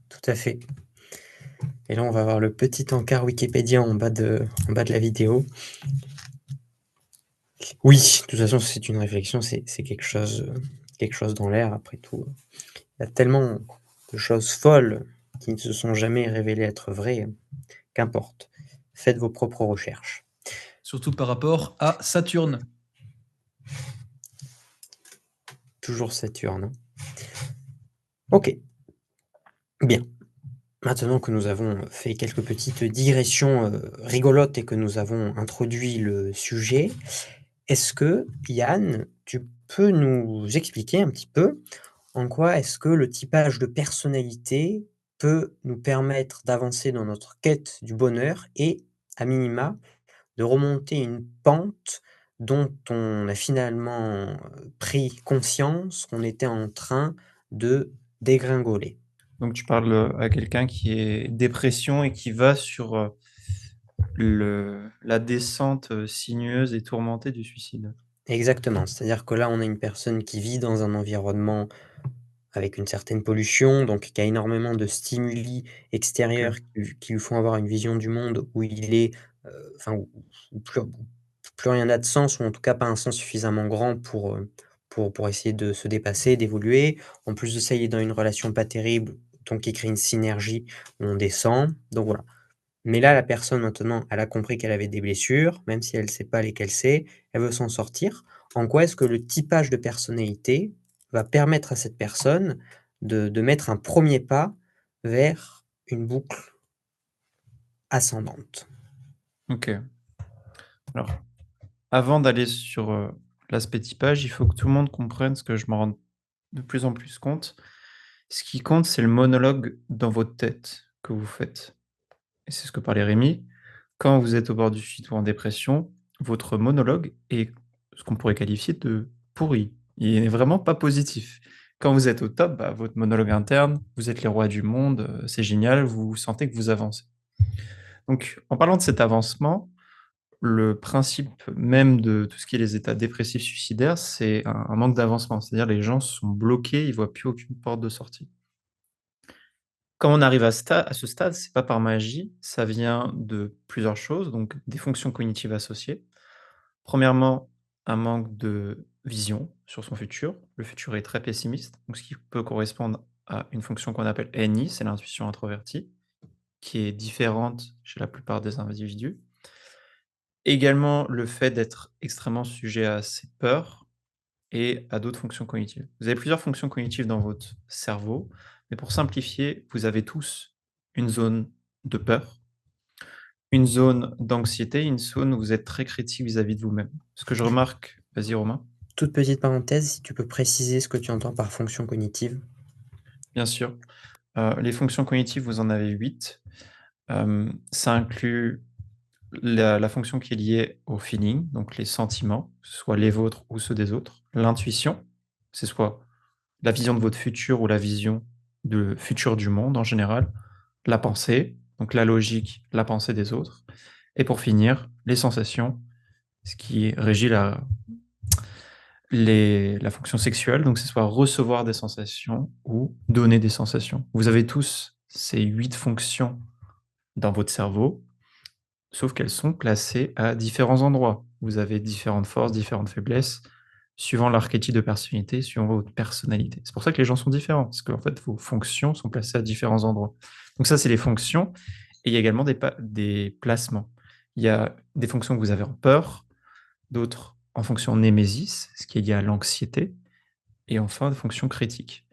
[SPEAKER 1] Tout à fait. Et là, on va voir le petit encart Wikipédia en bas de la vidéo. Oui, de toute façon, c'est une réflexion, c'est quelque chose dans l'air, après tout. Il y a tellement de choses folles qui ne se sont jamais révélées être vraies, qu'importe. Faites vos propres recherches.
[SPEAKER 2] Surtout par rapport à Saturne.
[SPEAKER 1] Toujours Saturne, hein. OK, bien. Maintenant que nous avons fait quelques petites digressions, rigolotes et que nous avons introduit le sujet, est-ce que, Yann, tu peux nous expliquer un petit peu en quoi est-ce que le typage de personnalité peut nous permettre d'avancer dans notre quête du bonheur et, à minima, de remonter une pente dont on a finalement, pris conscience qu'on était en train de dégringoler?
[SPEAKER 3] Donc tu parles à quelqu'un qui est dépression et qui va sur la descente sinueuse et tourmentée du suicide.
[SPEAKER 1] Exactement, c'est-à-dire que là, on a une personne qui vit dans un environnement avec une certaine pollution, donc qui a énormément de stimuli extérieurs
[SPEAKER 3] Ok.
[SPEAKER 1] qui lui font avoir une vision du monde où il est, enfin, où plus rien n'a de sens, ou en tout cas pas un sens suffisamment grand pour essayer de se dépasser, d'évoluer. En plus de ça, il est dans une relation pas terrible, donc qui crée une synergie où on descend, donc voilà. Mais là, la personne maintenant, elle a compris qu'elle avait des blessures, même si elle ne sait pas lesquelles c'est, elle veut s'en sortir. En quoi est-ce que le typage de personnalité va permettre à cette personne de mettre un premier pas vers une boucle ascendante?
[SPEAKER 3] Ok. Alors, avant d'aller sur l'aspect typage, il faut que tout le monde comprenne ce que je me rends de plus en plus compte. Ce qui compte, c'est le monologue dans votre tête que vous faites. Et c'est ce que parlait Rémi. Quand vous êtes au bord du suicide ou en dépression, votre monologue est ce qu'on pourrait qualifier de pourri. Il n'est vraiment pas positif. Quand vous êtes au top, bah, votre monologue interne, vous êtes les rois du monde, c'est génial, vous sentez que vous avancez. Donc, en parlant de cet avancement, le principe même de tout ce qui est les états dépressifs suicidaires, c'est un manque d'avancement. C'est-à-dire les gens sont bloqués, ils ne voient plus aucune porte de sortie. Quand on arrive à ce stade, c'est pas par magie, ça vient de plusieurs choses, donc des fonctions cognitives associées. Premièrement, un manque de vision sur son futur. Le futur est très pessimiste, donc ce qui peut correspondre à une fonction qu'on appelle NI, c'est l'intuition introvertie, qui est différente chez la plupart des individus. Également, le fait d'être extrêmement sujet à ses peurs et à d'autres fonctions cognitives. Vous avez plusieurs fonctions cognitives dans votre cerveau, mais pour simplifier, vous avez tous une zone de peur, une zone d'anxiété, une zone où vous êtes très critique vis-à-vis de vous-même. Ce que je remarque, vas-y Romain,
[SPEAKER 1] Toute petite parenthèse, si tu peux préciser ce que tu entends par fonction cognitive?
[SPEAKER 3] bien sûr. Les fonctions cognitives, vous en avez 8. Ça inclut la fonction qui est liée au feeling, donc les sentiments, que ce soit les vôtres ou ceux des autres. L'intuition, c'est soit la vision de votre futur ou la vision de futur du monde en général. La pensée, donc la logique, la pensée des autres. Et pour finir, les sensations, ce qui régit la fonction sexuelle, donc c'est soit recevoir des sensations ou donner des sensations. Vous avez tous ces 8 fonctions dans votre cerveau, sauf qu'elles sont placées à différents endroits. Vous avez différentes forces, différentes faiblesses, suivant l'archétype de personnalité, suivant votre personnalité. C'est pour ça que les gens sont différents, parce qu'en fait, vos fonctions sont placées à différents endroits. Donc ça, c'est les fonctions. Et il y a également des placements. Il y a des fonctions que vous avez en peur, d'autres en fonction némésis, ce qui est lié à l'anxiété, et enfin, des fonctions critiques.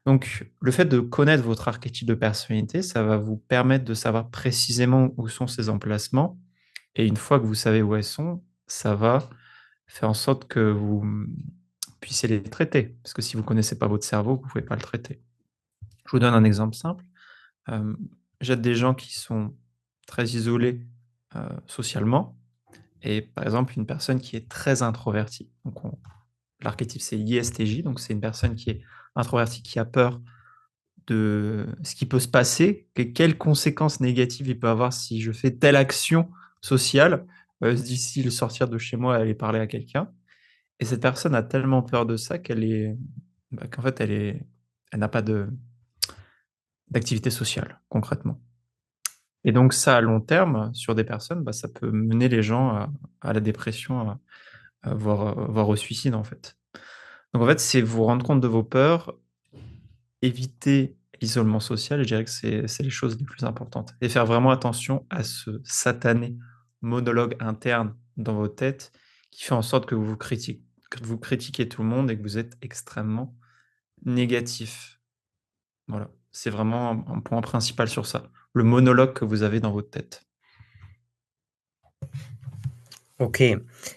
[SPEAKER 3] Donc, le fait de connaître votre archétype de personnalité, ça va vous permettre de savoir précisément où sont ces emplacements. Et une fois que vous savez où elles sont, ça va faire en sorte que vous puissiez les traiter. Parce que si vous ne connaissez pas votre cerveau, vous ne pouvez pas le traiter. Je vous donne un exemple simple. Euh, J'aide des gens qui sont très isolés socialement. Et par exemple, une personne qui est très introvertie. Donc, l'archétype, c'est ISTJ. Donc, c'est une personne qui est introvertie, qui a peur de ce qui peut se passer, quelles conséquences négatives il peut avoir si je fais telle action sociale, d'ici le sortir de chez moi, aller parler à quelqu'un. Et cette personne a tellement peur de ça qu'en fait, elle n'a pas d'activité sociale, concrètement. Et donc ça, à long terme, sur des personnes, bah, ça peut mener les gens à la dépression, voire au suicide, en fait. Donc en fait, c'est vous rendre compte de vos peurs, éviter l'isolement social, je dirais que c'est les choses les plus importantes. Et faire vraiment attention à ce satané monologue interne dans votre tête qui fait en sorte que vous critiquez tout le monde et que vous êtes extrêmement négatif. Voilà, c'est vraiment un point principal sur ça, le monologue que vous avez dans votre tête.
[SPEAKER 1] OK.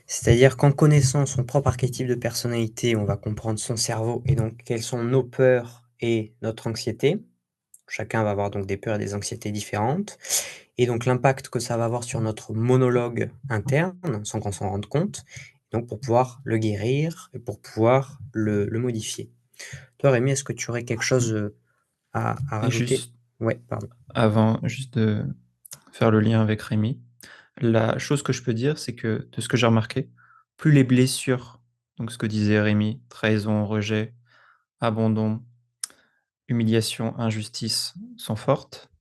[SPEAKER 1] C'est-à-dire qu'en connaissant son propre archétype de personnalité, on va comprendre son cerveau et donc quelles sont nos peurs et notre anxiété. Chacun va avoir donc des peurs et des anxiétés différentes et donc l'impact que ça va avoir sur notre monologue interne, sans qu'on s'en rende compte, donc pour pouvoir le guérir et pour pouvoir le modifier. Toi, Rémi, est-ce que tu aurais quelque chose, à
[SPEAKER 3] Et
[SPEAKER 1] rajouter?
[SPEAKER 3] juste
[SPEAKER 1] Ouais, pardon.
[SPEAKER 3] avant juste de faire le lien avec Rémi, la chose que je peux dire, c'est que de ce que j'ai remarqué, plus les blessures, donc ce que disait Rémi, trahison, rejet, abandon, humiliation, injustice sont fortes,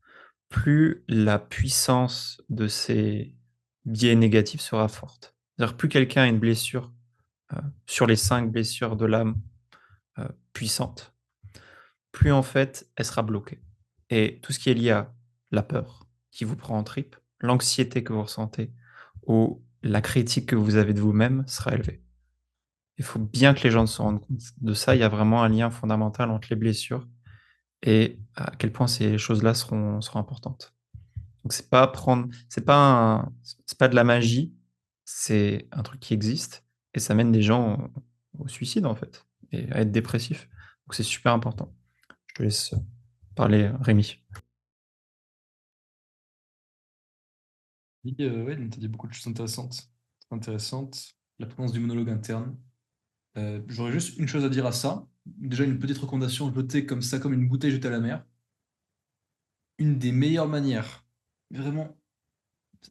[SPEAKER 3] plus la puissance de ces biais négatifs sera forte. C'est-à-dire plus quelqu'un a une blessure, sur les 5 blessures de l'âme, puissantes, plus en fait elle sera bloquée. Et tout ce qui est lié à la peur qui vous prend en tripes, l'anxiété que vous ressentez ou la critique que vous avez de vous-même sera élevée. Il faut bien que les gens se rendent compte de ça. Il y a vraiment un lien fondamental entre les blessures et à quel point ces choses-là seront importantes. Donc c'est pas de la magie, c'est un truc qui existe et ça mène des gens au suicide, en fait, et à être dépressif. Donc c'est super important. Je te laisse parler, Rémi.
[SPEAKER 2] Oui, ouais, donc tu as dit beaucoup de choses intéressantes. Très intéressantes. La présence du monologue interne. J'aurais juste une chose à dire à ça. Déjà, une petite recommandation jetée comme ça, comme une bouteille jetée à la mer. Une des meilleures manières, vraiment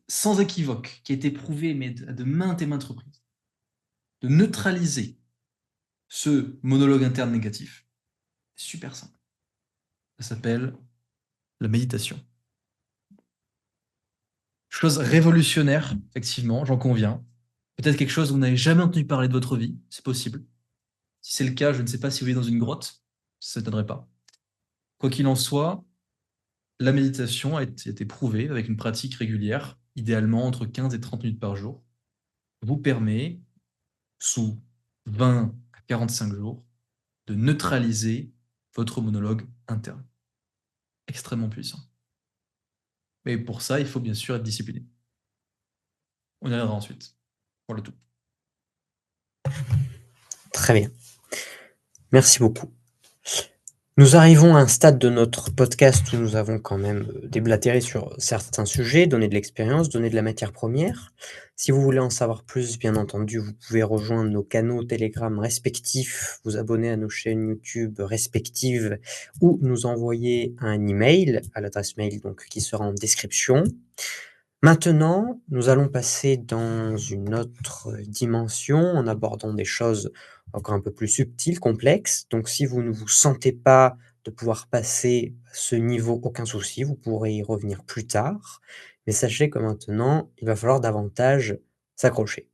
[SPEAKER 2] sans équivoque, qui a été prouvée mais de maintes et maintes reprises, de neutraliser ce monologue interne négatif, c'est super simple. Ça s'appelle la méditation. Chose révolutionnaire, effectivement, j'en conviens. Peut-être quelque chose où vous n'avez jamais entendu parler de votre vie, c'est possible. Si c'est le cas, je ne sais pas si vous vivez dans une grotte, ça ne s'étonnerait pas. Quoi qu'il en soit, la méditation a été prouvée avec une pratique régulière, idéalement entre 15 et 30 minutes par jour, vous permet, sous 20 à 45 jours, de neutraliser votre monologue interne. Extrêmement puissant. Mais pour ça, il faut bien sûr être discipliné. On y reviendra ensuite. Pour le tout.
[SPEAKER 1] Très bien. Merci beaucoup. Nous arrivons à un stade de notre podcast où nous avons quand même déblatéré sur certains sujets, donné de l'expérience, donné de la matière première. Si vous voulez en savoir plus, bien entendu, vous pouvez rejoindre nos canaux Telegram respectifs, vous abonner à nos chaînes YouTube respectives ou nous envoyer un email à l'adresse mail donc, qui sera en description. Maintenant, nous allons passer dans une autre dimension en abordant des choses encore un peu plus subtiles, complexes. Donc si vous ne vous sentez pas de pouvoir passer ce niveau, aucun souci, vous pourrez y revenir plus tard. Mais sachez que maintenant, il va falloir davantage s'accrocher.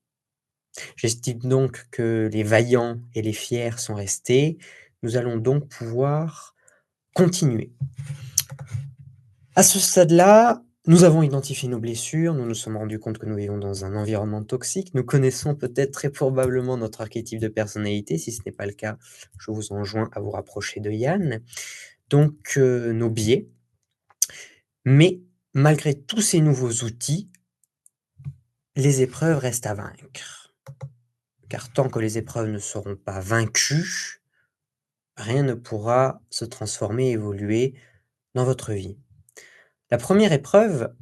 [SPEAKER 1] J'estime donc que les vaillants et les fiers sont restés. Nous allons donc pouvoir continuer. À ce stade-là, nous avons identifié nos blessures, nous nous sommes rendus compte que nous vivons dans un environnement toxique, nous connaissons peut-être très probablement notre archétype de personnalité, si ce n'est pas le cas, je vous enjoins à vous rapprocher de Yann. Donc nos biais, mais malgré tous ces nouveaux outils, les épreuves restent à vaincre. Car tant que les épreuves ne seront pas vaincues, rien ne pourra se transformer, évoluer dans votre vie. La première épreuve,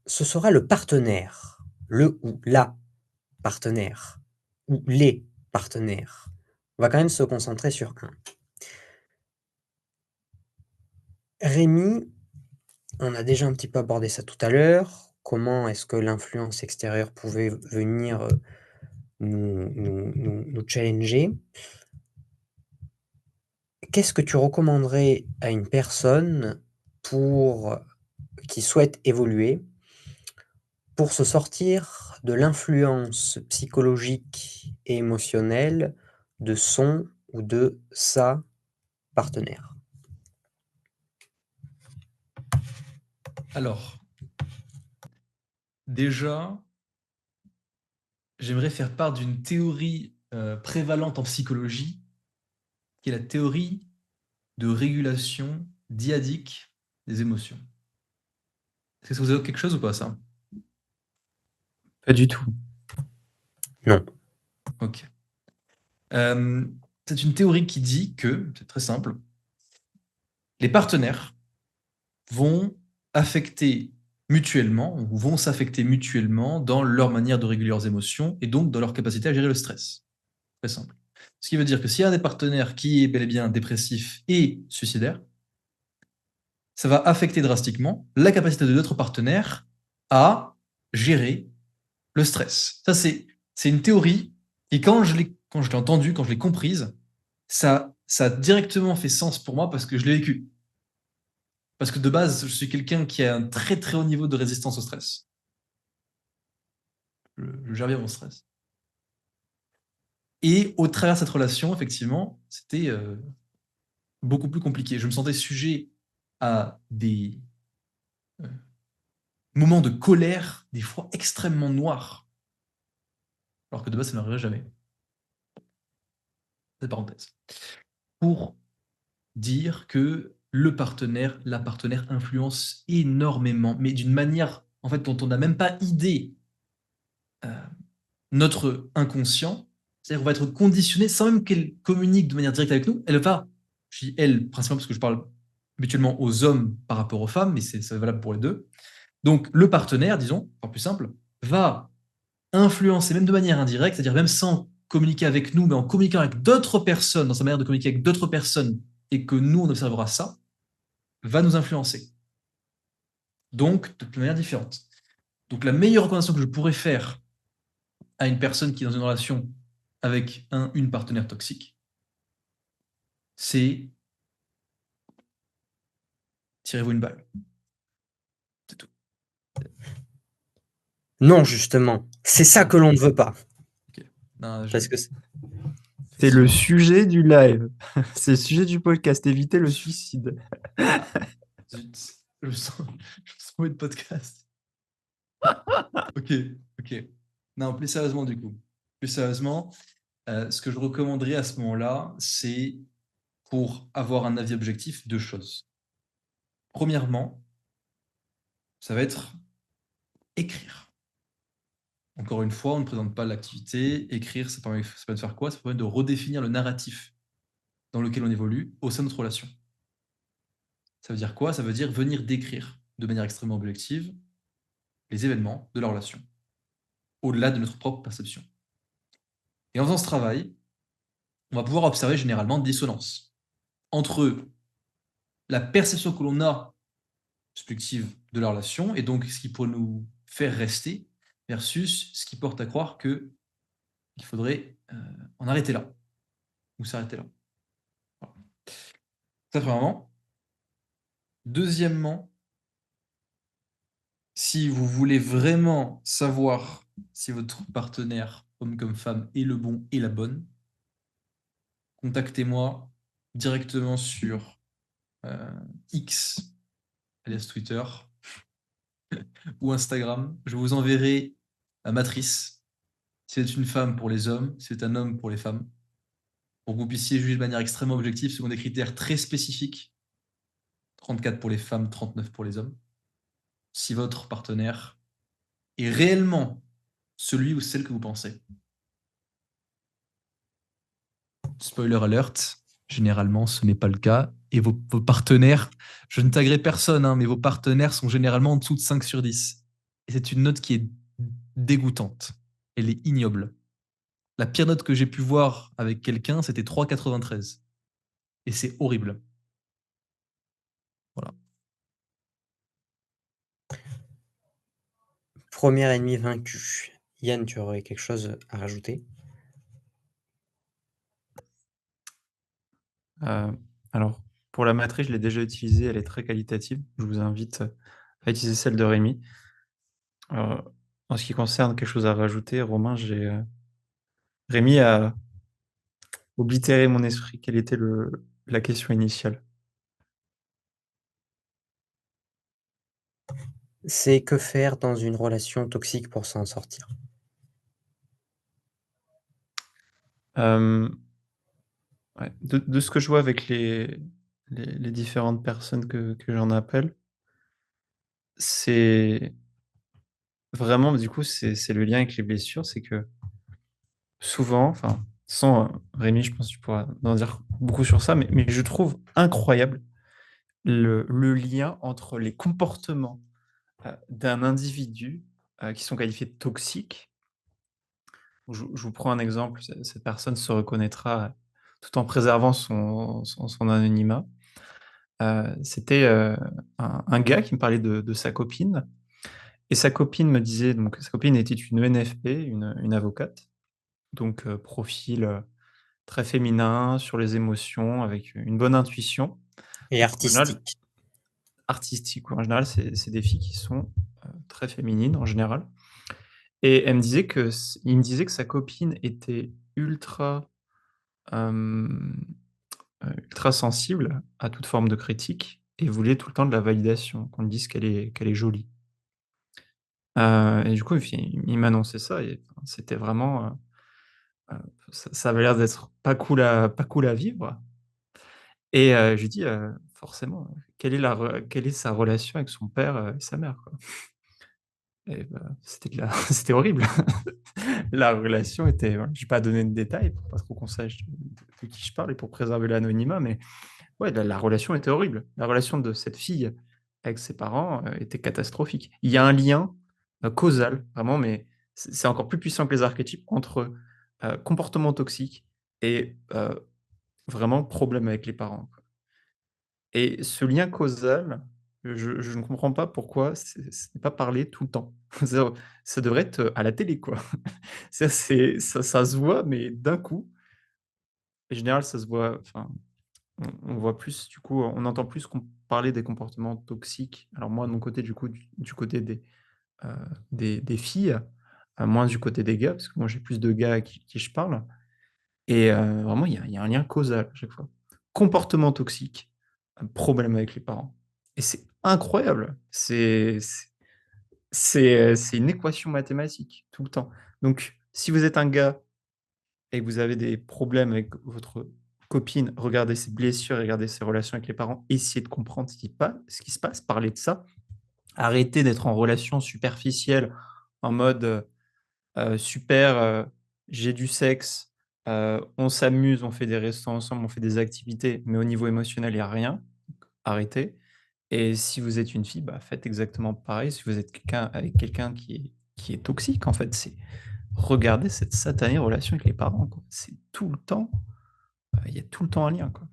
[SPEAKER 1] ce sera le partenaire, le ou la partenaire, ou les partenaires. On va quand même se concentrer sur un. Rémi, on a déjà un petit peu abordé ça tout à l'heure. Comment est-ce que l'influence extérieure pouvait venir nous challenger? Qu'est-ce que tu recommanderais à une personne pour qui souhaite évoluer, pour se sortir de l'influence psychologique et émotionnelle de son ou de sa partenaire?
[SPEAKER 2] Alors, déjà, j'aimerais faire part d'une théorie prévalente en psychologie, qui est la théorie de régulation dyadique des émotions. Est-ce que ça vous évoque quelque chose ou pas, ça?
[SPEAKER 3] Pas du tout.
[SPEAKER 1] Non.
[SPEAKER 2] Ok. C'est une théorie qui dit que, c'est très simple, les partenaires vont affecter mutuellement, ou vont s'affecter mutuellement dans leur manière de réguler leurs émotions et donc dans leur capacité à gérer le stress. Très simple. Ce qui veut dire que s'il y a un des partenaires qui est bel et bien dépressif et suicidaire, ça va affecter drastiquement la capacité de l'autre partenaire à gérer le stress. Ça, c'est une théorie et quand je l'ai entendue, quand je l'ai comprise, ça a directement fait sens pour moi parce que je l'ai vécu. Parce que de base, je suis quelqu'un qui a un très très haut niveau de résistance au stress. Je gère bien mon stress. Et au travers de cette relation, effectivement, c'était beaucoup plus compliqué. Je me sentais sujet à des euh, moments de colère, des fois extrêmement noirs, alors que de base, ça n'arriverait jamais. Cette parenthèse. Pour dire que le partenaire, la partenaire influence énormément, mais d'une manière en fait dont on n'a même pas idée notre inconscient. C'est-à-dire qu'on va être conditionné sans même qu'elle communique de manière directe avec nous. Elle va, je dis elle principalement parce que je parle habituellement aux hommes par rapport aux femmes, mais c'est valable pour les deux. Donc le partenaire, disons, en plus simple, va influencer même de manière indirecte, c'est-à-dire même sans communiquer avec nous, mais en communiquant avec d'autres personnes, dans sa manière de communiquer avec d'autres personnes, et que nous, on observera ça, va nous influencer. Donc, de manière différente. Donc, la meilleure recommandation que je pourrais faire à une personne qui est dans une relation avec une partenaire toxique, c'est tirez-vous une balle. C'est tout.
[SPEAKER 1] – Non, justement. C'est ça que l'on ne veut pas.
[SPEAKER 2] Ok. Non,
[SPEAKER 1] Parce que
[SPEAKER 3] C'est le
[SPEAKER 2] effectivement.
[SPEAKER 3] sujet du live. C'est le sujet du podcast. Éviter le suicide.
[SPEAKER 2] Zut. Je me sens de podcast. Ok, ok. Non, plus sérieusement, du coup. Plus sérieusement, ce que je recommanderais à ce moment-là, c'est pour avoir un avis objectif, deux choses. Premièrement, ça va être écrire. Encore une fois, on ne présente pas l'activité. Écrire, ça permet de faire quoi? Ça permet de redéfinir le narratif dans lequel on évolue au sein de notre relation. Ça veut dire quoi? Ça veut dire venir décrire de manière extrêmement objective les événements de la relation, au-delà de notre propre perception. Et en faisant ce travail, on va pouvoir observer généralement des dissonances entre la perception que l'on a subjective de la relation et donc ce qui pourrait nous faire rester versus ce qui porte à croire qu'il faudrait en arrêter là ou s'arrêter là. Voilà. Ça, premièrement. Deuxièmement, si vous voulez vraiment savoir si votre partenaire, homme comme femme, est le bon et la bonne, contactez-moi directement sur X, alias Twitter, ou Instagram. Je vous enverrai la matrice. Si c'est une femme pour les hommes, si c'est un homme pour les femmes, pour que vous puissiez juger de manière extrêmement objective selon des critères très spécifiques. 34 pour les femmes, 39 pour les hommes. Si votre partenaire est réellement celui ou celle que vous pensez. Spoiler alert, généralement ce n'est pas le cas. Et vos partenaires, je ne taguerai personne, hein, mais vos partenaires sont généralement en dessous de 5 sur 10. Et c'est une note qui est dégoûtante. Elle est ignoble. La pire note que j'ai pu voir avec quelqu'un, c'était 3,93. Et c'est horrible. Voilà.
[SPEAKER 1] premier ennemi vaincu. Yann, tu aurais quelque chose à rajouter?
[SPEAKER 3] Alors, pour la matrice, je l'ai déjà utilisée. Elle est très qualitative. Je vous invite à utiliser celle de Rémi. En ce qui concerne quelque chose à rajouter, Romain, Rémi a oblitéré mon esprit. Quelle était la question initiale?
[SPEAKER 1] C'est que faire dans une relation toxique pour s'en sortir?
[SPEAKER 3] Euh, ouais. De ce que je vois avec les différentes personnes que j'en appelle, c'est vraiment, du coup, c'est le lien avec les blessures, c'est que souvent, enfin, sans Rémi, je pense que tu pourras en dire beaucoup sur ça, mais je trouve incroyable le lien entre les comportements d'un individu qui sont qualifiés de toxiques. Je vous prends un exemple, cette personne se reconnaîtra tout en préservant son anonymat. C'était un gars qui me parlait de sa copine, et sa copine me disait, donc sa copine était une ENFP, une avocate, donc profil très féminin, sur les émotions, avec une bonne intuition.
[SPEAKER 1] Et
[SPEAKER 3] Donc en général,
[SPEAKER 1] artistique.
[SPEAKER 3] artistique, en général, c'est des filles qui sont très féminines en général. Et il me disait que sa copine était euh, ultra sensible à toute forme de critique et voulait tout le temps de la validation, qu'on lui dise qu'elle est jolie. Et du coup, il m'annonçait ça et enfin, c'était vraiment, ça avait l'air d'être pas cool à vivre. Et je lui dis: «Forcément, quelle est sa relation avec son père, et sa mère, quoi?» Et bah, c'était horrible. La relation était, voilà, je vais pas donner de détails pour pas trop qu'on sache de qui je parle et pour préserver l'anonymat, mais ouais, la relation était horrible. La relation de cette fille avec ses parents, était catastrophique. Il y a un lien, causal, vraiment, mais c'est encore plus puissant que les archétypes entre, comportement toxique et vraiment problème avec les parents, quoi. Et ce lien causal, je ne comprends pas pourquoi ce n'est pas parlé tout le temps. Ça devrait être, à la télé, quoi. Ça se voit, mais d'un coup. En général, ça se voit, enfin, on voit plus, du coup, on entend plus qu'on parler des comportements toxiques. Alors moi, de mon côté, du coup, du côté heu, des filles, moins du côté des gars, parce que moi, j'ai plus de gars à qui je parle. Et vraiment, il y a un lien causal à chaque fois. Comportement toxique, problème avec les parents. Et c'est incroyable. C'est une équation mathématique tout le temps. Donc si vous êtes un gars et que vous avez des problèmes avec votre copine, regardez ses blessures, regardez ses relations avec les parents, essayez de comprendre ce qui se passe, parlez de ça. Arrêtez d'être en relation superficielle, en mode, super, j'ai du sexe, on s'amuse, on fait des restos ensemble, on fait des activités, mais au niveau émotionnel, il y a rien. Arrêtez. Et si vous êtes une fille, bah, faites exactement pareil. Si vous êtes quelqu'un qui est toxique, en fait, c'est regarder cette satanée relation avec les parents, quoi. C'est tout le temps, il y a tout le temps un lien, quoi.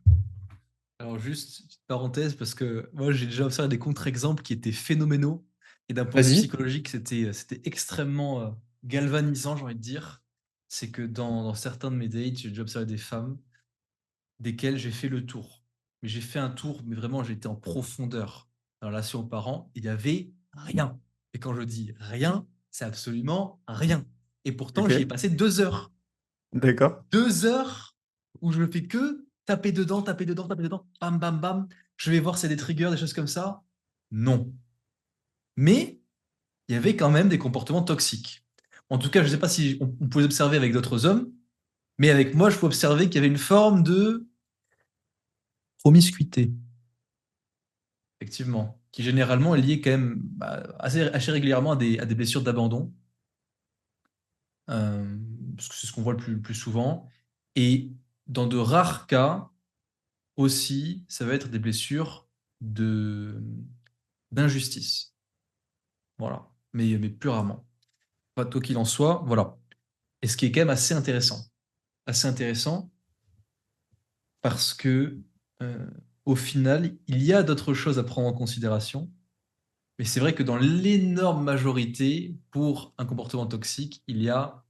[SPEAKER 2] Alors juste, petite parenthèse, parce que moi j'ai déjà observé des contre-exemples qui étaient phénoménaux, et d'un point de vue
[SPEAKER 3] Vas-y.
[SPEAKER 2] psychologique, c'était extrêmement galvanisant, j'ai envie de dire. C'est que dans certains de mes dates, j'ai déjà observé des femmes desquelles j'ai fait le tour. Mais j'ai fait un tour, mais vraiment j'ai été en profondeur dans la relation aux parents, il y avait rien. Et quand je dis rien, c'est absolument rien. Et pourtant, j'y ai
[SPEAKER 3] OK.
[SPEAKER 2] passé 2 heures.
[SPEAKER 3] D'accord.
[SPEAKER 2] 2 heures où je ne fais que taper dedans, taper dedans, taper dedans, bam, bam, bam. Je vais voir si c'est des triggers, des choses comme ça. Non. Mais il y avait quand même des comportements toxiques. En tout cas, je ne sais pas si on pouvait observer avec d'autres hommes, mais avec moi, je peux observer qu'il y avait une forme de promiscuité, effectivement, qui généralement est liée quand même assez régulièrement à des blessures d'abandon, euh, parce que c'est ce qu'on voit le plus souvent. Et dans de rares cas, aussi, ça va être des blessures de d'injustice. Voilà. Mais plus rarement. Pas quoi qu'il en soit, voilà. Et ce qui est quand même assez intéressant. Assez intéressant parce que, euh, au final, il y a d'autres choses à prendre en considération. Mais c'est vrai que dans l'énorme majorité, pour un comportement toxique, il y a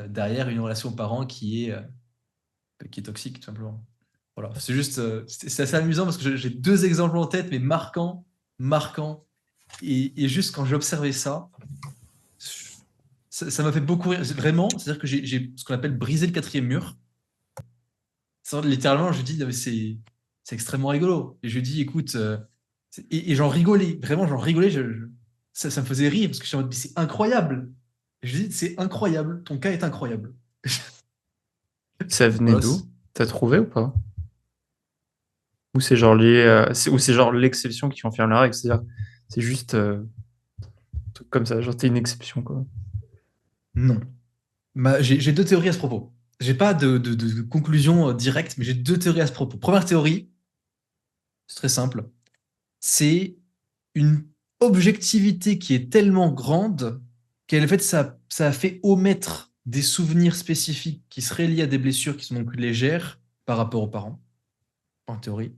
[SPEAKER 2] derrière une relation aux parents qui est toxique, tout simplement. Voilà, c'est juste, c'est assez amusant parce que j'ai 2 exemples en tête, mais marquants, marquants. Et juste quand j'ai observé ça, ça m'a fait beaucoup rire. Vraiment, c'est-à-dire que j'ai ce qu'on appelle brisé le quatrième mur. Littéralement, je lui dis, ah, mais c'est extrêmement rigolo. Et je lui dis, écoute, et j'en rigolais, vraiment, j'en rigolais. ça me faisait rire parce que je suis en mode, mais c'est incroyable. Et je dis, c'est incroyable, ton cas est incroyable.
[SPEAKER 3] Ça venait
[SPEAKER 2] Voilà,
[SPEAKER 3] d'où? T'as trouvé ou pas? Ou c'est genre lié ou c'est genre l'exception qui confirme la règle, c'est-à-dire c'est juste un truc comme ça, genre t'es une exception quoi.
[SPEAKER 2] non. J'ai deux théories à ce propos. J'ai pas de conclusion directe, mais j'ai deux théories à ce propos. Première théorie, c'est très simple. C'est une objectivité qui est tellement grande qu'elle fait ça a fait omettre des souvenirs spécifiques qui seraient liés à des blessures qui sont donc légères par rapport aux parents, en théorie.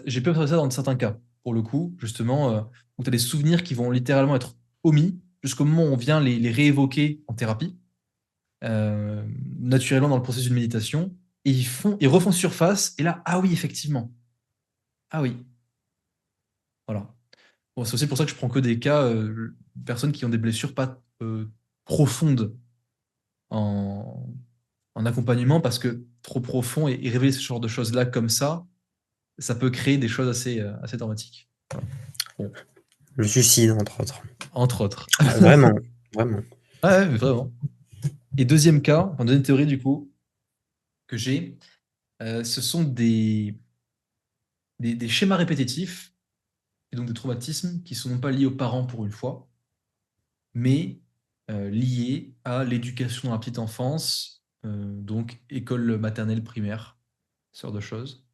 [SPEAKER 2] J'ai pu observer ça dans certains cas, pour le coup, justement, où tu as des souvenirs qui vont littéralement être omis jusqu'au moment où on vient les réévoquer en thérapie, euh, naturellement dans le processus de méditation, et ils refont surface, et là, ah oui, effectivement. Ah oui, voilà. Bon, c'est aussi pour ça que je prends que des cas de personnes qui ont des blessures pas profondes en, en accompagnement, parce que trop profond et révéler ce genre de choses-là comme ça peut créer des choses assez dramatiques. Voilà. Bon,
[SPEAKER 1] Le suicide, entre autres.
[SPEAKER 2] entre autres.
[SPEAKER 1] Vraiment, vraiment.
[SPEAKER 2] Ouais, mais vraiment. Et deuxième cas, enfin, deuxième théorie du coup, que j'ai, ce sont des schémas répétitifs, et donc des traumatismes qui ne sont non pas liés aux parents pour une fois, mais liés à l'éducation dans la petite enfance, donc école maternelle, primaire, ce genre de choses,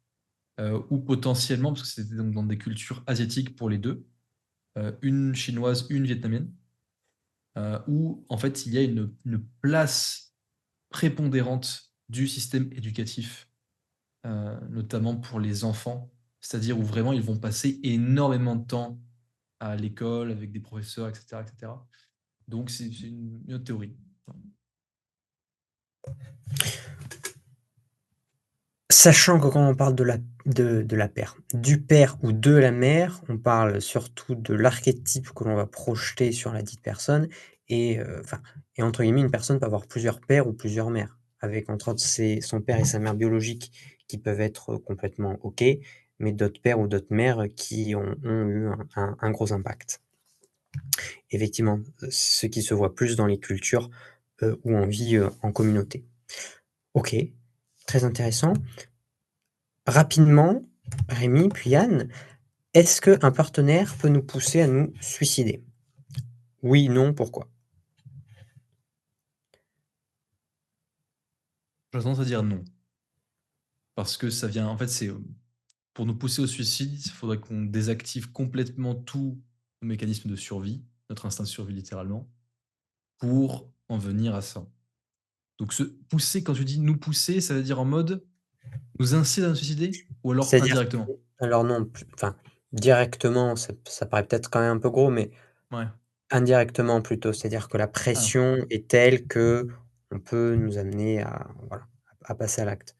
[SPEAKER 2] ou potentiellement, parce que c'était donc dans des cultures asiatiques pour les deux, une chinoise, une vietnamienne, où en fait il y a une place prépondérante du système éducatif, notamment pour les enfants, c'est-à-dire où vraiment ils vont passer énormément de temps à l'école avec des professeurs, etc. etc. Donc c'est une autre théorie.
[SPEAKER 1] Sachant que quand on parle de la paire, du père ou de la mère, on parle surtout de l'archétype que l'on va projeter sur la dite personne et enfin et entre guillemets, une personne peut avoir plusieurs pères ou plusieurs mères, avec entre autres son père et sa mère biologique qui peuvent être complètement OK, mais d'autres pères ou d'autres mères qui ont eu un gros impact. Effectivement, ce qui se voit plus dans les cultures, où on vit, en communauté. OK, très intéressant. Rapidement, Rémi, puis Yann, est-ce qu'un partenaire peut nous pousser à nous suicider? Oui, non, pourquoi?
[SPEAKER 2] J'ai tendance à dire non. Parce que ça vient, en fait, c'est pour nous pousser au suicide, il faudrait qu'on désactive complètement tous nos mécanismes de survie, notre instinct de survie littéralement, pour en venir à ça. Donc se pousser, quand tu dis nous pousser, ça veut dire en mode nous inciter à nous suicider ou alors
[SPEAKER 1] C'est-à-dire que
[SPEAKER 2] indirectement?
[SPEAKER 1] alors non, enfin, directement, ça paraît peut-être quand même un peu gros, mais
[SPEAKER 2] Ouais.
[SPEAKER 1] indirectement plutôt. C'est-à-dire que la
[SPEAKER 2] Ah.
[SPEAKER 1] pression est telle que on peut nous amener à voilà, à passer à l'acte.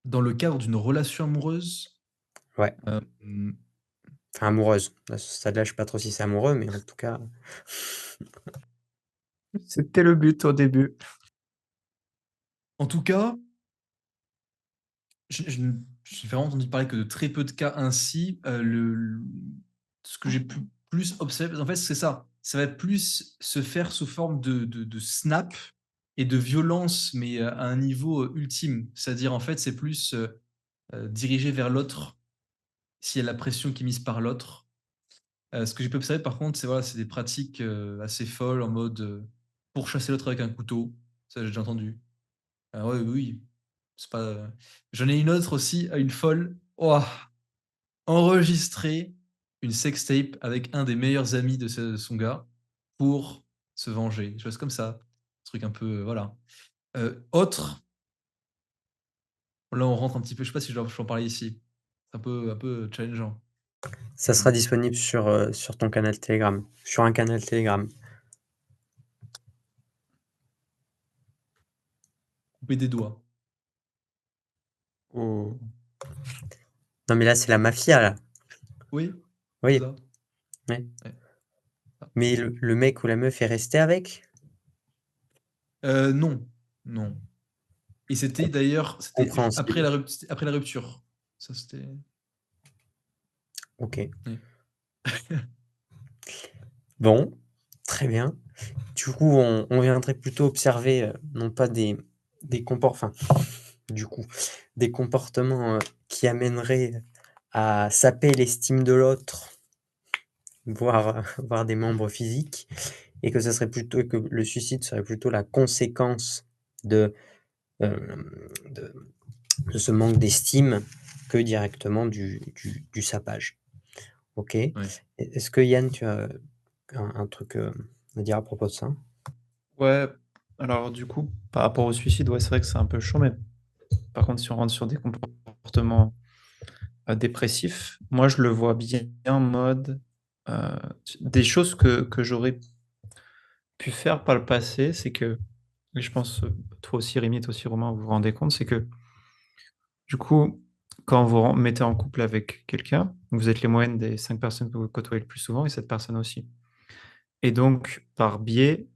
[SPEAKER 2] Dans le cadre d'une relation amoureuse,
[SPEAKER 1] Ouais,
[SPEAKER 2] mmh,
[SPEAKER 1] enfin amoureuse. À ce stade-là, je sais pas trop si c'est amoureux, mais en tout cas,
[SPEAKER 3] C'était le but au début.
[SPEAKER 2] en tout cas, j'ai vraiment entendu parler que de très peu de cas ainsi. Ce que j'ai pu plus observer, en fait, c'est ça. Ça va plus se faire sous forme de snap et de violence, mais à un niveau ultime. C'est-à-dire, en fait, c'est plus dirigé vers l'autre, s'il y a la pression qui est mise par l'autre. Ce que j'ai pu observer, par contre, c'est voilà, c'est des pratiques assez folles en mode pourchasser l'autre avec un couteau. Ça, j'ai déjà entendu. Ah ouais, oui. C'est pas. J'en ai une autre aussi, une folle. Ouah, enregistrer une sextape avec un des meilleurs amis de son gars pour se venger. Des choses comme ça. Un truc un peu. Voilà. Autre, là on rentre un petit peu, je sais pas si je peux en parler ici. C'est un peu challengeant.
[SPEAKER 1] ça sera disponible sur ton canal Telegram, sur un canal Telegram.
[SPEAKER 2] Couper des doigts.
[SPEAKER 3] Oh.
[SPEAKER 1] Non, mais là, c'est la mafia, là.
[SPEAKER 2] Oui, c'est
[SPEAKER 1] Oui,
[SPEAKER 2] ça.
[SPEAKER 1] ouais.
[SPEAKER 2] Ouais. Ah.
[SPEAKER 1] Mais le mec ou la meuf est resté avec?
[SPEAKER 2] Non, non. Et c'était d'ailleurs,
[SPEAKER 1] Compréhensible.
[SPEAKER 2] c'était après la rupture. Ça, c'était.
[SPEAKER 1] OK.
[SPEAKER 2] Oui.
[SPEAKER 1] Bon, très bien. Du coup, on viendrait plutôt observer, non pas des compor enfin, du coup, des comportements, qui amèneraient à saper l'estime de l'autre, voire, voire des membres physiques et que ça serait plutôt que le suicide serait plutôt la conséquence de, de ce manque d'estime que directement du sapage. OK.
[SPEAKER 2] Oui.
[SPEAKER 1] Est-ce que Yann, tu as un truc, à dire à propos de ça?
[SPEAKER 3] Ouais, alors du coup, par rapport au suicide, ouais, c'est vrai que c'est un peu chaud, mais par contre, si on rentre sur des comportements dépressifs, moi je le vois bien en mode des choses que j'aurais pu faire par le passé, c'est que, et je pense toi aussi Rémi, toi aussi Romain, vous vous rendez compte, c'est que du coup, quand vous mettez en couple avec quelqu'un, vous êtes les moyennes des 5 personnes que vous côtoyez le plus souvent et cette personne aussi. Et donc, par biais,